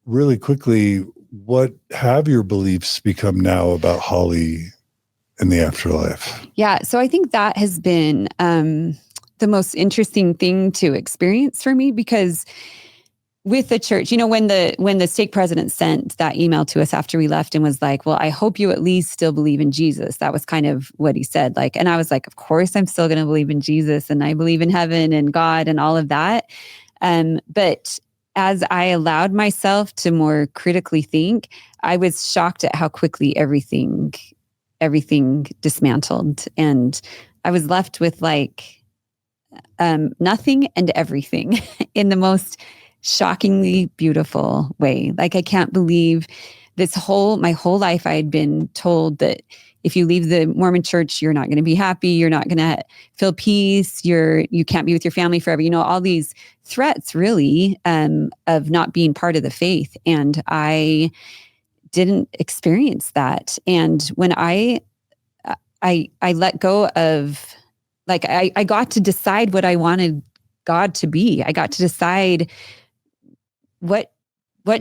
really quickly, what have your beliefs become now about Holly and the afterlife? Yeah. So I think that has been the most interesting thing to experience for me, because with the church, when the stake president sent that email to us after we left and was like, well, I hope you at least still believe in Jesus. That was kind of what he said. Like, and I was like, of course I'm still going to believe in Jesus, and I believe in heaven and God and all of that. But as I allowed myself to more critically think, I was shocked at how quickly everything dismantled. And I was left with like nothing and everything in the most shockingly beautiful way. Like I can't believe my whole life I had been told that if you leave the Mormon church, you're not going to be happy. You're not going to feel peace. You can't be with your family forever. All these threats really of not being part of the faith. And I didn't experience that. And when I let go of, like, I got to decide what I wanted God to be. I got to decide what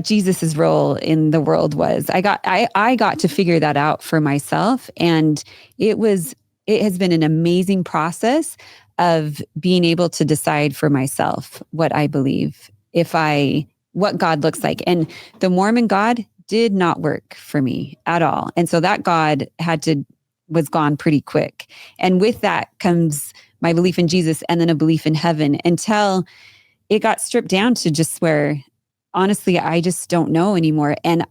Jesus's role in the world was. I got to figure that out for myself. And it has been an amazing process of being able to decide for myself what I believe, what God looks like. And the Mormon God did not work for me at all. And so that God was gone pretty quick. And with that comes my belief in Jesus and then a belief in heaven, until it got stripped down to just where, honestly, I just don't know anymore. And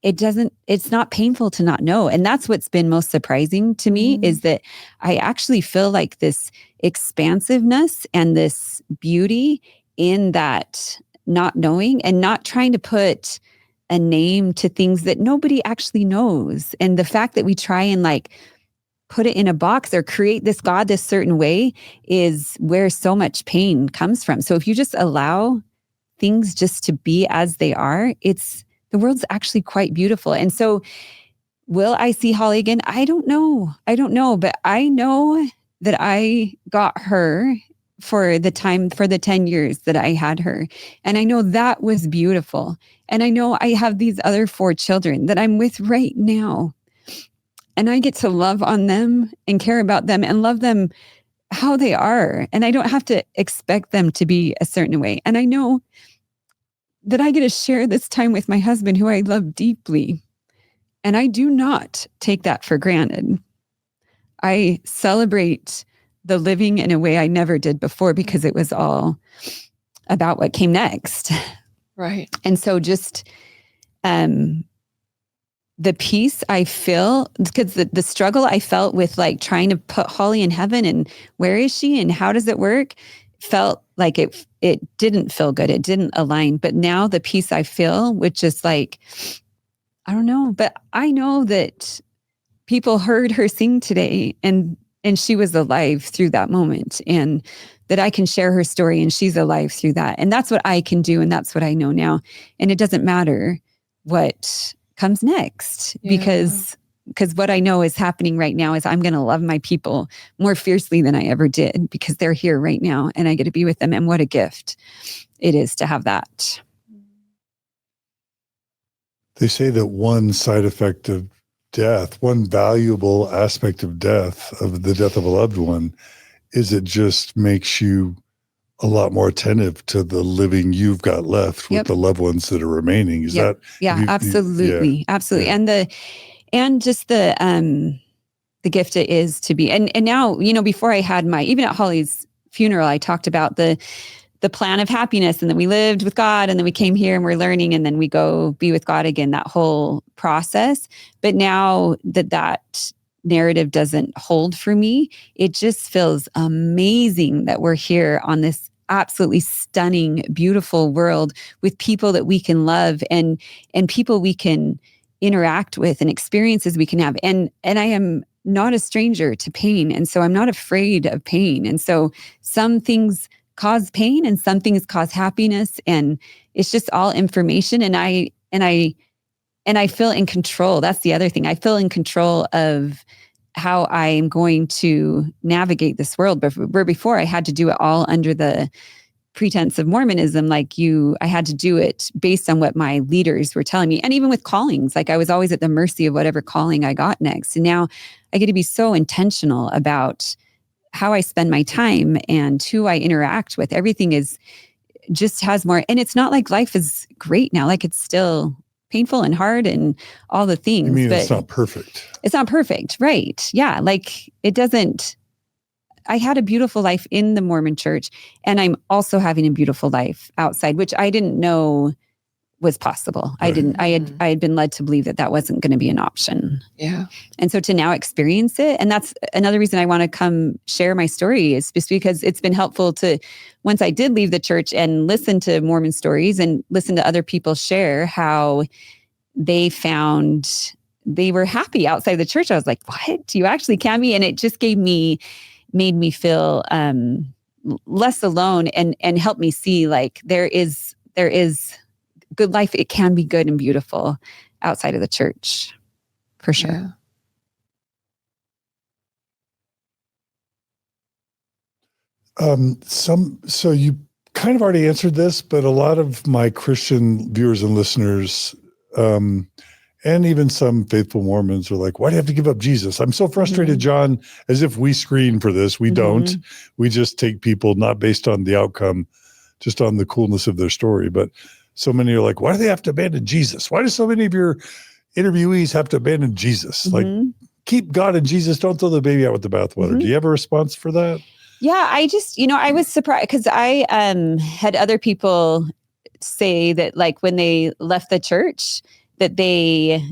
it's not painful to not know. And that's what's been most surprising to me, is that I actually feel like this expansiveness and this beauty in that not knowing, and not trying to put a name to things that nobody actually knows. And the fact that we try and like put it in a box or create this God this certain way is where so much pain comes from. So if you just allow things just to be as they are, the world's actually quite beautiful. And so will I see Holly again? I don't know. But I know that I got her for the 10 years that I had her. And I know that was beautiful. And I know I have these other 4 children that I'm with right now. And I get to love on them and care about them and love them how they are. And I don't have to expect them to be a certain way. And I know that I get to share this time with my husband, who I love deeply. And I do not take that for granted. I celebrate the living in a way I never did before, because it was all about what came next. Right. And so just the peace I feel, because the struggle I felt with like trying to put Holly in heaven and where is she and how does it work, felt like it didn't feel good. It didn't align. But now the peace I feel, which is like, I don't know, but I know that people heard her sing today and she was alive through that moment, and that I can share her story and she's alive through that. And that's what I can do. And that's what I know now. And it doesn't matter what comes next, because what I know is happening right now is I'm going to love my people more fiercely than I ever did, because they're here right now and I get to be with them. And what a gift it is to have that. They say that one side effect of death, one valuable aspect of death, of the death of a loved one, is it just makes you a lot more attentive to the living you've got left with the loved ones that are remaining. Is that? Absolutely. Absolutely. Yeah. And just the gift it is to be, and now, before I had even at Holly's funeral, I talked about the plan of happiness, and then we lived with God, and then we came here and we're learning, and then we go be with God again, that whole process. But now that narrative doesn't hold for me, it just feels amazing that we're here on this absolutely stunning, beautiful world with people that we can love and people we can interact with and experiences we can have. And I am not a stranger to pain. And so I'm not afraid of pain. And so some things cause pain and some things cause happiness, and it's just all information. And I feel in control. That's the other thing. I feel in control of how I'm going to navigate this world. But where before I had to do it all under the pretense of Mormonism, I had to do it based on what my leaders were telling me. And even with callings, I was always at the mercy of whatever calling I got next. And now I get to be so intentional about how I spend my time and who I interact with. Everything has more, and it's not like life is great now. It's still painful and hard and all the things. You mean but it's not perfect? It's not perfect. Right. Yeah. It doesn't, I had a beautiful life in the Mormon church, and I'm also having a beautiful life outside, which I didn't know was possible. Right. I had been led to believe that wasn't going to be an option. Yeah. And so to now experience it, and that's another reason I want to come share my story, is just because it's been helpful to, once I did leave the church and listen to Mormon stories and listen to other people share how they found they were happy outside the church. I was like, what? You actually can be? And it just made me feel less alone and helped me see there is good life. It can be good and beautiful outside of the church, for sure. Yeah. So you kind of already answered this, but a lot of my Christian viewers and listeners, and even some faithful Mormons are like, why do you have to give up Jesus? I'm so frustrated, John, as if we screen for this. We don't. We just take people not based on the outcome, just on the coolness of their story. But so many are like, why do they have to abandon Jesus? Why do so many of your interviewees have to abandon Jesus? Keep God and Jesus. Don't throw the baby out with the bathwater. Do you have a response for that? Yeah, I just, I was surprised because I had other people say that when they left the church, that they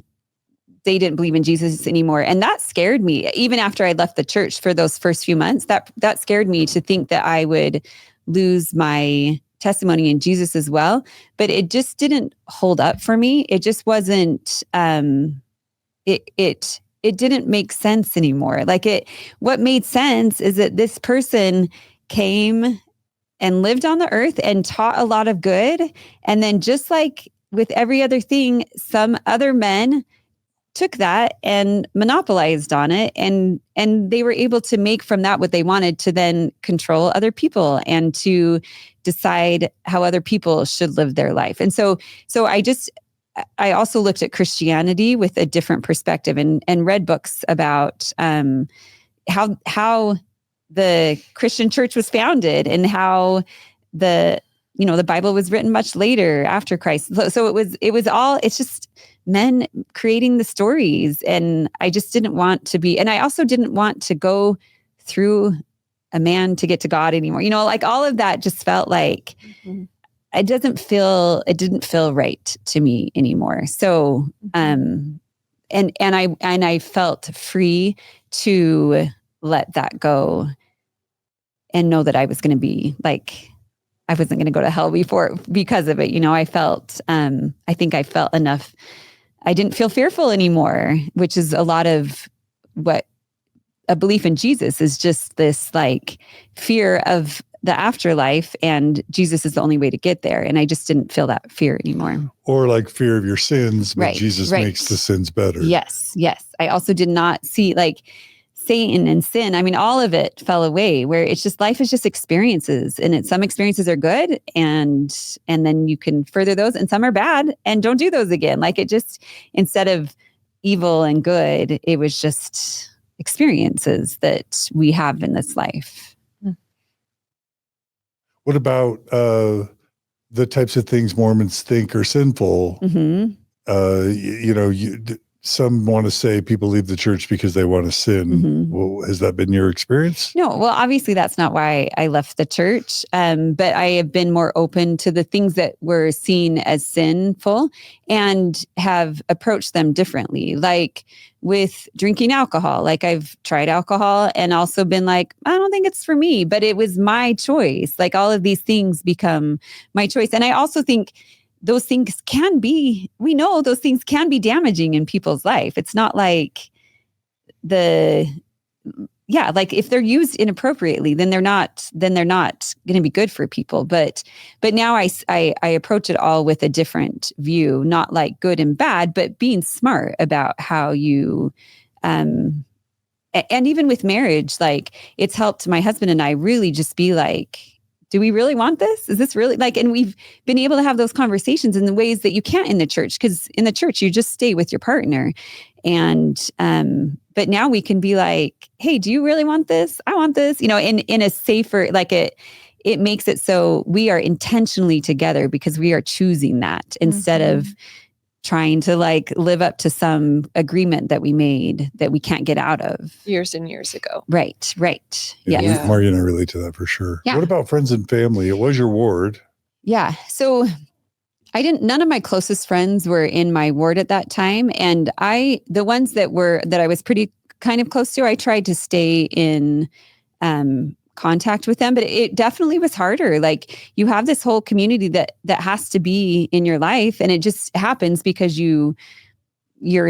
didn't believe in Jesus anymore. And that scared me. Even after I left the church for those first few months, that scared me to think that I would lose my testimony in Jesus as well. But it just didn't hold up for me. It just wasn't, it didn't make sense anymore. What made sense is that this person came and lived on the earth and taught a lot of good. And then just like with every other thing, some other men took that and monopolized on it. And they were able to make from that what they wanted to then control other people and to decide how other people should live their life. And so I also looked at Christianity with a different perspective and read books about how the Christian church was founded and how the Bible was written much later after Christ. So it's just men creating the stories. And I just didn't want to be, and I also didn't want to go through a man to get to God anymore. Like all of that just felt like it didn't feel right to me anymore. So, and I felt free to let that go and know that I was going to be like, I wasn't going to go to hell because of it. I felt, I think I felt enough. I didn't feel fearful anymore, which is a lot of what a belief in Jesus is, just this like fear of the afterlife, and Jesus is the only way to get there. And I just didn't feel that fear anymore. Or like fear of your sins, but Right, Jesus right. makes the sins better. Yes. I also did not see like Satan and sin. I mean, all of it fell away, where it's just, life is just experiences, and some experiences are good, and then you can further those, and some are bad, and don't do those again. Like it just, instead of evil and good, it was just experiences that we have in this life. What about the types of things Mormons think are sinful? Mm-hmm. Some want to say people leave the church because they want to sin. Mm-hmm. Well, has that been your experience? No, well, obviously that's not why I left the church. But I have been more open to the things that were seen as sinful and have approached them differently. Like with drinking alcohol, like I've tried alcohol and also been like, I don't think it's for me, but it was my choice. Like all of these things become my choice. And I also think those things we know those things can be damaging in people's life. It's not like like if they're used inappropriately, then they're not going to be good for people. But now I approach it all with a different view, not like good and bad, but being smart about how you, and even with marriage, like it's helped my husband and I really just be like, do we really want this? Is this really like, and we've been able to have those conversations in the ways that you can't in the church, because in the church, you just stay with your partner. And, but now we can be like, hey, do you really want this? I want this, in a safer, like it makes it so we are intentionally together because we are choosing that instead of trying to like live up to some agreement that we made that we can't get out of years and years ago. Right. Yeah. Margie and I relate to that for sure. Yeah. What about friends and family? It was your ward. Yeah. So none of my closest friends were in my ward at that time. And the ones that I was pretty kind of close to, I tried to stay in, contact with them, but it definitely was harder. Like you have this whole community that has to be in your life, and it just happens because you're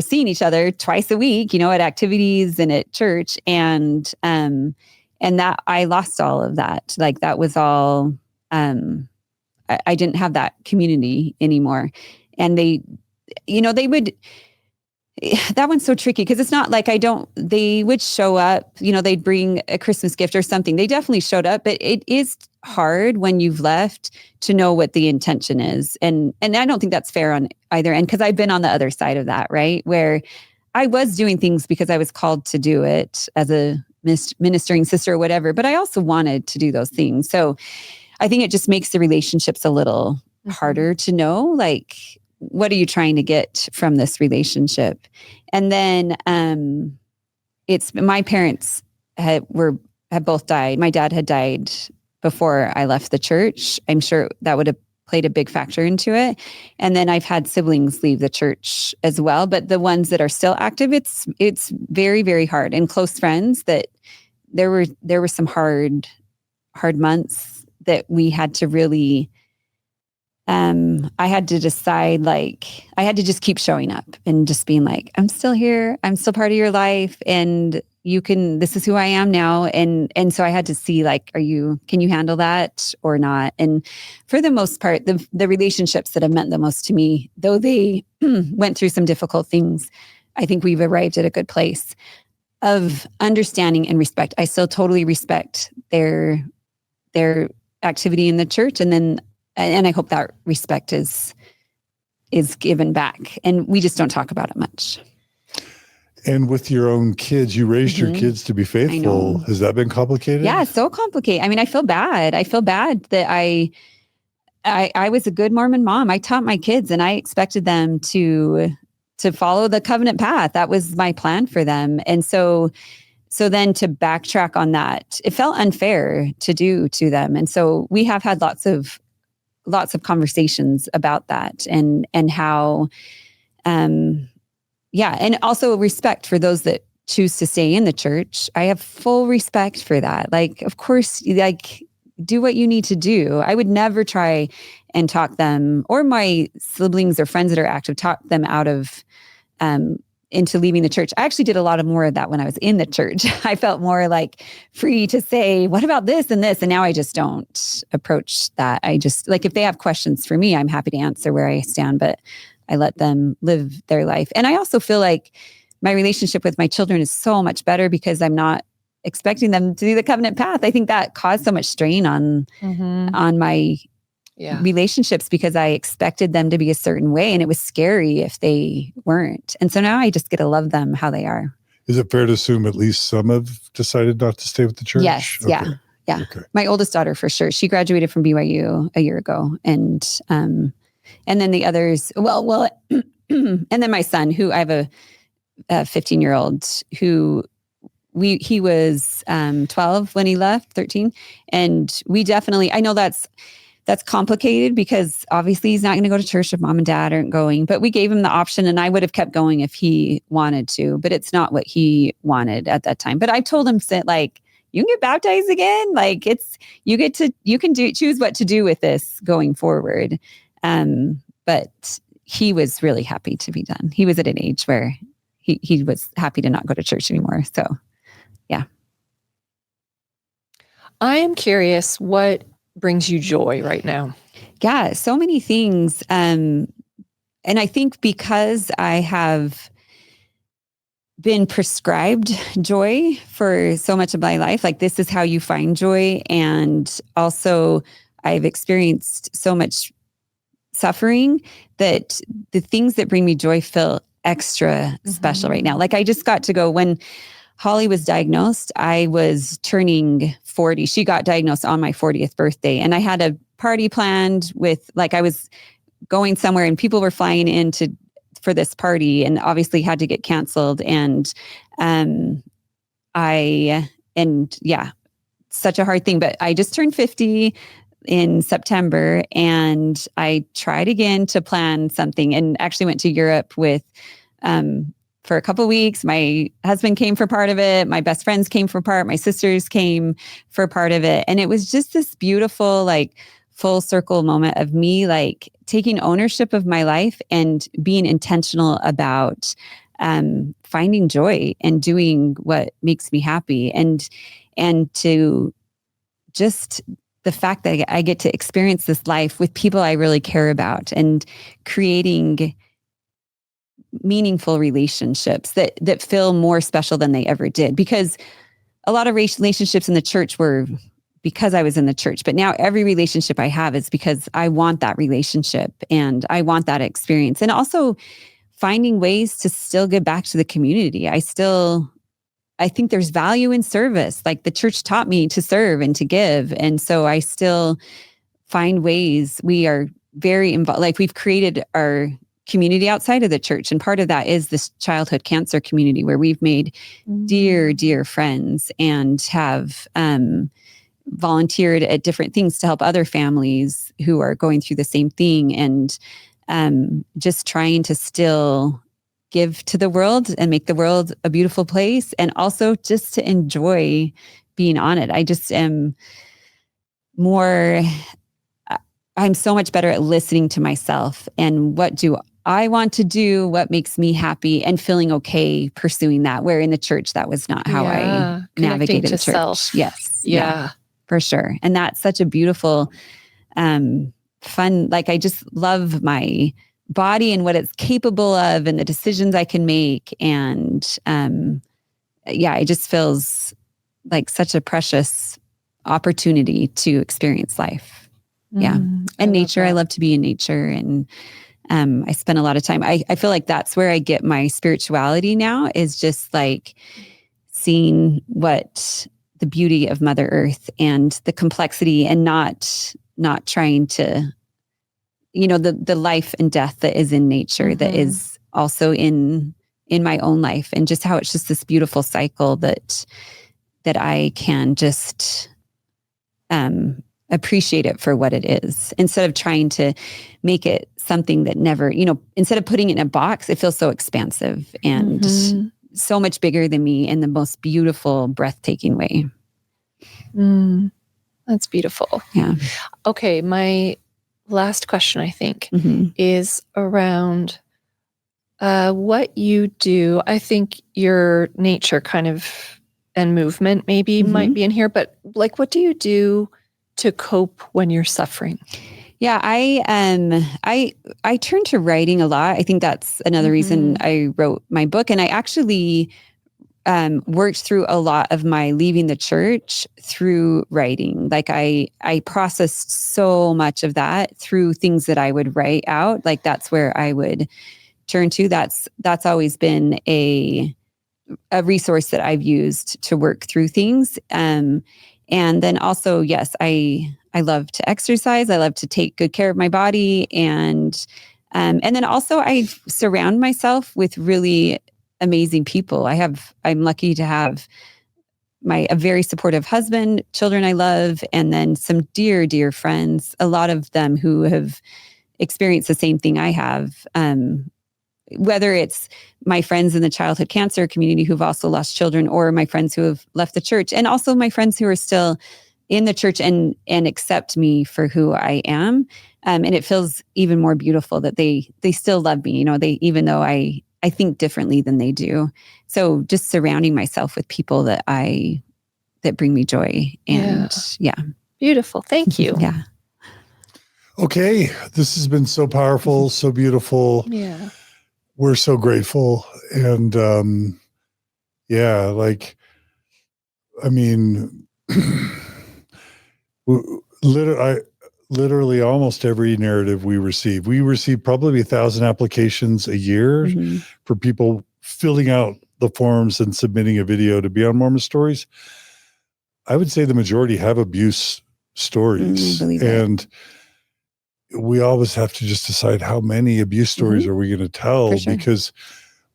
seeing each other twice a week, at activities and at church, and that I lost all of that. Like that was all. I didn't have that community anymore, and they would. That one's so tricky because it's not like they would show up, they'd bring a Christmas gift or something. They definitely showed up, but it is hard when you've left to know what the intention is. And I don't think that's fair on either end, because I've been on the other side of that, right? Where I was doing things because I was called to do it as a ministering sister or whatever, but I also wanted to do those things. So I think it just makes the relationships a little harder to know, like, what are you trying to get from this relationship? And then it's my parents had both died. My dad had died before I left the church. I'm sure that would have played a big factor into it. And then I've had siblings leave the church as well. But the ones that are still active, it's very, very hard. And close friends, that there were some hard months that we had to really. I had to decide, like, I had to just keep showing up and just being like, I'm still here. I'm still part of your life. And this is who I am now. And so I had to see, like, can you handle that or not? And for the most part, the relationships that have meant the most to me, though they went through some difficult things, I think we've arrived at a good place of understanding and respect. I still totally respect their activity in the church. And I hope that respect is given back. And we just don't talk about it much. And with your own kids, you raised your kids to be faithful. Has that been complicated? Yeah, so complicated. I mean, I feel bad. I feel bad that I was a good Mormon mom. I taught my kids and I expected them to follow the covenant path. That was my plan for them. And so then to backtrack on that, it felt unfair to do to them. And so we have had lots of conversations about that and how, and also respect for those that choose to stay in the church. I have full respect for that. Like, of course, like, do what you need to do. I would never try and talk them or my siblings or friends that are active, talk them out of, into leaving the church. I actually did a lot more of that when I was in the church. I felt more like free to say, what about this and this? And now I just don't approach that. I just, like, if they have questions for me, I'm happy to answer where I stand, but I let them live their life. And I also feel like my relationship with my children is so much better because I'm not expecting them to do the covenant path. I think that caused so much strain on my relationships because I expected them to be a certain way and it was scary if they weren't. And so now I just get to love them how they are. Is it fair to assume at least some have decided not to stay with the church? Yes. Okay. Yeah. Okay. My oldest daughter, for sure. She graduated from BYU a year ago. And then the others, well, and then my son, who I have a 15-year-old who he was 12 when he left, 13. And we definitely, I know that's complicated because obviously he's not going to go to church if mom and dad aren't going, but we gave him the option and I would have kept going if he wanted to, but it's not what he wanted at that time. But I told him that, like, you can get baptized again. Like, you can choose what to do with this going forward. But he was really happy to be done. He was at an age where he was happy to not go to church anymore. So, yeah. I am curious, what brings you joy right now? Yeah, so many things. And I think because I have been prescribed joy for so much of my life, like, this is how you find joy. And also I've experienced so much suffering that the things that bring me joy feel extra special right now. Like, I just got to go when Holly was diagnosed, I was turning 40. She got diagnosed on my 40th birthday. And I had a party planned with, like, I was going somewhere and people were flying in for this party and obviously had to get canceled. And such a hard thing, but I just turned 50 in September and I tried again to plan something and actually went to Europe with, for a couple of weeks. My husband came for part of it. My best friends came for part. My sisters came for part of it. And it was just this beautiful, like, full circle moment of me, like, taking ownership of my life and being intentional about finding joy and doing what makes me happy. And to just the fact that I get to experience this life with people I really care about and creating meaningful relationships that feel more special than they ever did. Because a lot of relationships in the church were because I was in the church, but now every relationship I have is because I want that relationship and I want that experience. And also finding ways to still give back to the community. I think there's value in service. Like, the church taught me to serve and to give. And so I still find ways. We are very involved. Like, we've created our community outside of the church. And part of that is this childhood cancer community where we've made dear, dear friends and have volunteered at different things to help other families who are going through the same thing. And just trying to still give to the world and make the world a beautiful place. And also just to enjoy being on it. I just am I'm so much better at listening to myself and what do I want to do, what makes me happy, and feeling okay pursuing that. Where in the church, that was not how I navigated the church. Self. Yes. Yeah, for sure. And that's such a beautiful, fun, like, I just love my body and what it's capable of and the decisions I can make. And it just feels like such a precious opportunity to experience life. Yeah. And nature, I love to be in nature and I spend a lot of time. I feel like that's where I get my spirituality now, is just like seeing what the beauty of Mother Earth and the complexity, and not trying to, the life and death that is in nature, that is also in my own life, and just how it's just this beautiful cycle that I can just appreciate it for what it is, instead of trying to make it something that never, instead of putting it in a box. It feels so expansive and so much bigger than me in the most beautiful, breathtaking way. That's beautiful. Yeah. Okay. My last question, I think, is around what you do. I think your nature kind of and movement maybe might be in here, but like, what do you do to cope when you're suffering? Yeah, I turn to writing a lot. I think that's another reason I wrote my book. And I actually worked through a lot of my leaving the church through writing. Like I processed so much of that through things that I would write out. Like that's where I would turn to. That's always been a resource that I've used to work through things. And then also, yes, I love to exercise. I love to take good care of my body. And then also I surround myself with really amazing people. I'm lucky to have a very supportive husband, children I love, and then some dear, dear friends, a lot of them who have experienced the same thing I have. Whether it's my friends in the childhood cancer community who've also lost children, or my friends who have left the church, and also my friends who are still in the church and accept me for who I am. And it feels even more beautiful that they still love me, even though I think differently than they do. So just surrounding myself with people that bring me joy. And yeah. Beautiful. Thank you. Yeah. Okay. This has been so powerful, so beautiful. Yeah. We're so grateful. And literally almost every narrative we receive probably 1,000 applications a year for people filling out the forms and submitting a video to be on Mormon Stories. I would say the majority have abuse stories, and we always have to just decide how many abuse stories are we going to tell, because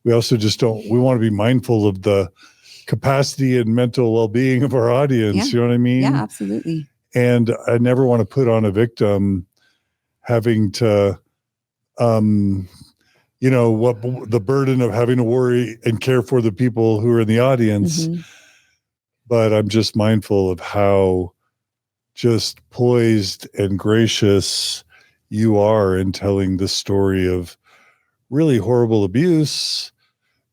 we also just we want to be mindful of the capacity and mental well-being of our audience. You know what I mean? Yeah, absolutely. And I never want to put on a victim having to, the burden of having to worry and care for the people who are in the audience. But I'm just mindful of how just poised and gracious you are in telling the story of really horrible abuse.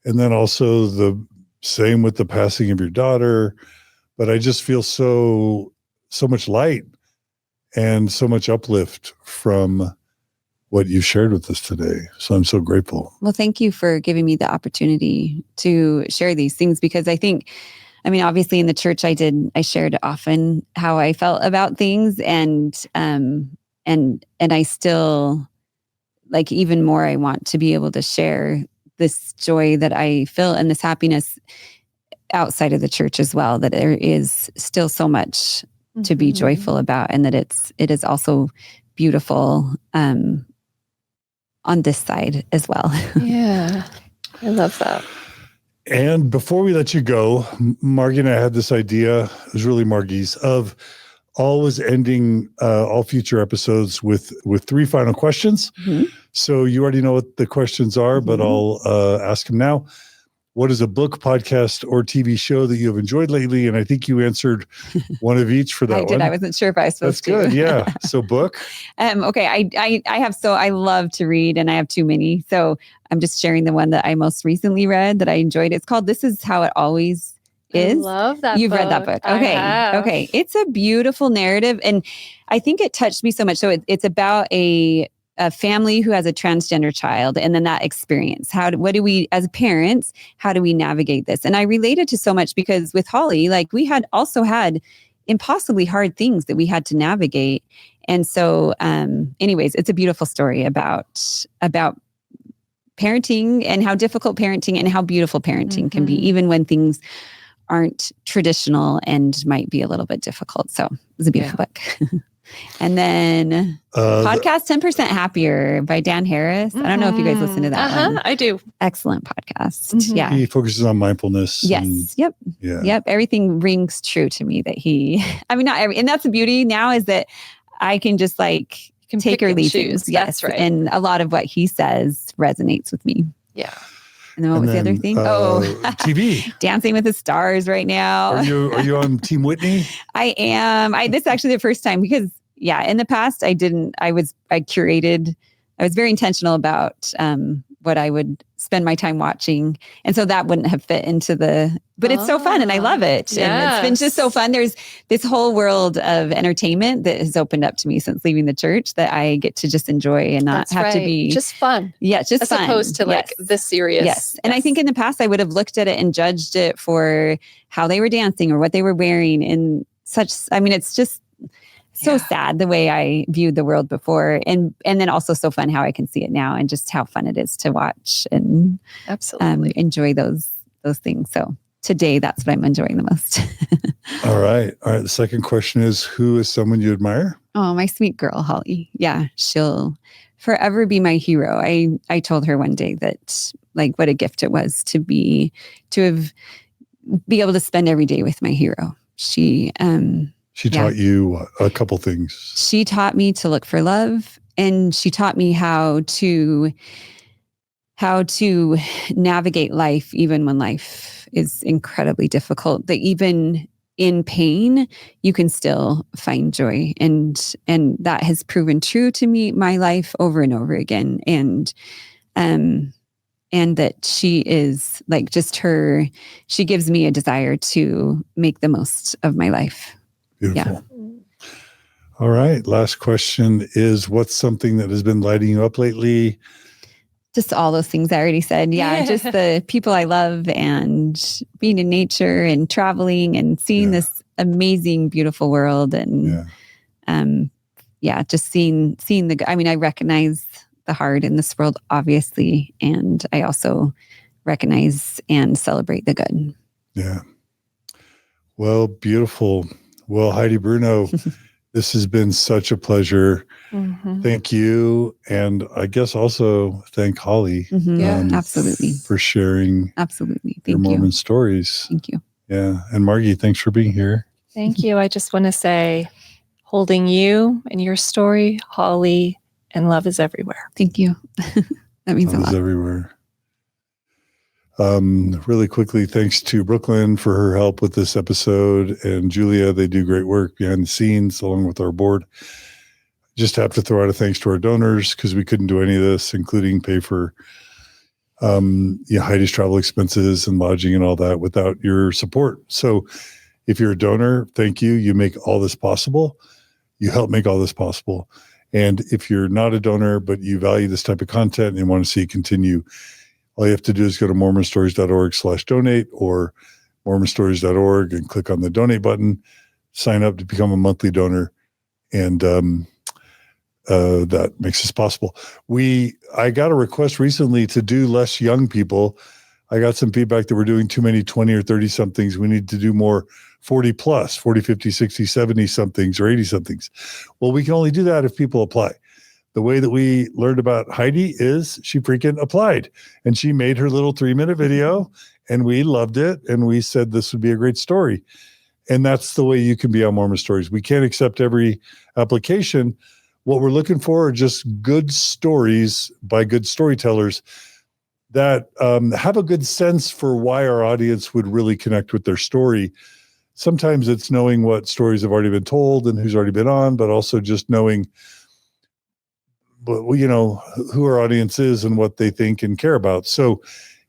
And then also the same with the passing of your daughter. But I just feel so much light and so much uplift from what you shared with us today. So I'm so grateful. Well, thank you for giving me the opportunity to share these things, because I think, obviously in the church I shared often how I felt about things, and I still, like, even more, I want to be able to share this joy that I feel and this happiness outside of the church as well, that there is still so much to be joyful about, and that it is also beautiful on this side as well. Yeah, I love that. And before we let you go, Margie and I had this idea, it was really Margie's, of always ending all future episodes with 3 final questions. So you already know what the questions are, but I'll ask them now. What is a book, podcast, or TV show that you have enjoyed lately? And I think you answered one of each for that one. I did. I wasn't sure if I was supposed to. That's good. Yeah. So book. Okay. I love to read, and I have too many. So I'm just sharing the one that I most recently read that I enjoyed. It's called This Is How It Always Is. I love that You've book. read that book. Okay. Okay. It's a beautiful narrative. And I think it touched me so much. So it's about a family who has a transgender child, and then that experience. What do we, as parents, how do we navigate this? And I related to so much because with Holly, like, we had also had impossibly hard things that we had to navigate. And so, anyways, it's a beautiful story about parenting and how difficult parenting and how beautiful parenting can be, even when things aren't traditional and might be a little bit difficult. So it was a beautiful book. And then podcast 10% Happier by Dan Harris. I don't know if you guys listen to that one. I do. Excellent podcast. Yeah. He focuses on mindfulness. Yes. Yep. Yeah. Yep. Everything rings true to me that not every, and that's the beauty now is that I can just like take or leave things. Yes. That's right. And a lot of what he says resonates with me. Yeah. And then what was the other thing? TV. Dancing with the Stars right now. Are you on Team Whitney? I am. This is actually the first time because in the past I curated, I was very intentional about what I would spend my time watching. And so that wouldn't have fit into but it's so fun and I love it. And it's been just so fun. There's this whole world of entertainment that has opened up to me since leaving the church that I get to just enjoy and not have to be just fun. Yeah, it's just as fun. Opposed to like the serious. Yes. And I think in the past I would have looked at it and judged it for how they were dancing or what they were wearing and such. I mean, it's just so sad the way I viewed the world before. And then also so fun how I can see it now and just how fun it is to watch and absolutely enjoy those things. So today, that's what I'm enjoying the most. All right. The second question is, who is someone you admire? Oh, my sweet girl, Holly. Yeah, she'll forever be my hero. I told her one day that like what a gift it was to be able to spend every day with my hero. She taught you a couple things. She taught me to look for love, and she taught me how to navigate life even when life is incredibly difficult. That even in pain, you can still find joy, and that has proven true to me my life over and over again. And that she is like she gives me a desire to make the most of my life. Beautiful. Yeah. All right. Last question is, what's something that has been lighting you up lately? Just all those things I already said. Yeah. Just the people I love and being in nature and traveling and seeing this amazing, beautiful world. And just seeing I recognize the hard in this world, obviously. And I also recognize and celebrate the good. Yeah. Well, beautiful. Well, Heidi Bruno, this has been such a pleasure. Mm-hmm. Thank you. And I guess also thank Holly. Mm-hmm. Absolutely. For sharing your Mormon stories. Thank you. Yeah. And Margie, thanks for being here. Thank you. I just want to say, holding you and your story, Holly, and love is everywhere. Thank you. That means a lot. Love is everywhere. Really quickly, thanks to Brooklyn for her help with this episode, and Julia. They do great work behind the scenes along with our board. Just have to throw out a thanks to our donors because we couldn't do any of this, including pay for Heidi's travel expenses and lodging and all that without your support. So if you're a donor, thank you. You make all this possible. You help make all this possible. And if you're not a donor, but you value this type of content and want to see it continue, all you have to do is go to mormonstories.org/donate or mormonstories.org and click on the donate button, sign up to become a monthly donor. And that makes this possible. I got a request recently to do less young people. I got some feedback that we're doing too many 20 or 30 somethings. We need to do more 40 plus, 40, 50, 60, 70 somethings or 80 somethings. Well, we can only do that if people apply. The way that we learned about Heidi is she freaking applied and she made her little 3-minute video and we loved it. And we said, this would be a great story. And that's the way you can be on Mormon Stories. We can't accept every application. What we're looking for are just good stories by good storytellers that have a good sense for why our audience would really connect with their story. Sometimes it's knowing what stories have already been told and who's already been on, but also just knowing who our audience is and what they think and care about. So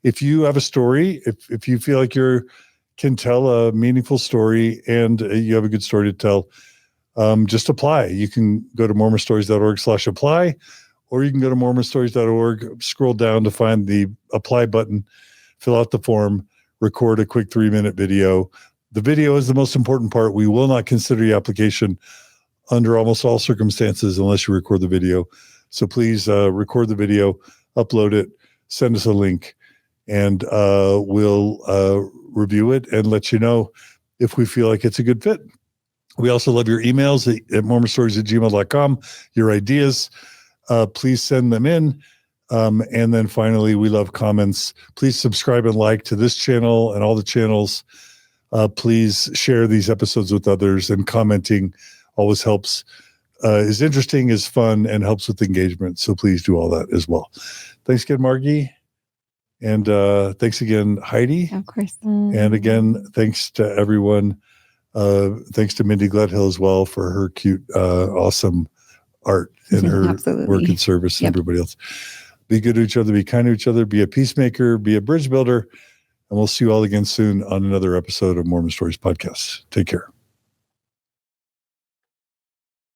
if you have a story, if you feel like can tell a meaningful story and you have a good story to tell, just apply. You can go to mormonstories.org/apply, or you can go to mormonstories.org, scroll down to find the apply button, fill out the form, record a quick 3-minute video. The video is the most important part. We will not consider your application under almost all circumstances unless you record the video. So please record the video, upload it, send us a link, and we'll review it and let you know if we feel like it's a good fit. We also love your emails at mormonstories@gmail.com, your ideas. Please send them in. And then finally, we love comments. Please subscribe and like to this channel and all the channels. Please share these episodes with others, and commenting always helps. Is interesting, is fun, and helps with engagement. So please do all that as well. Thanks again, Margie. And thanks again, Heidi. Yeah, of course. And again, thanks to everyone. Thanks to Mindy Gledhill as well for her cute, awesome art and her Absolutely. work and service and everybody else. Be good to each other, be kind to each other, be a peacemaker, be a bridge builder. And we'll see you all again soon on another episode of Mormon Stories Podcast. Take care.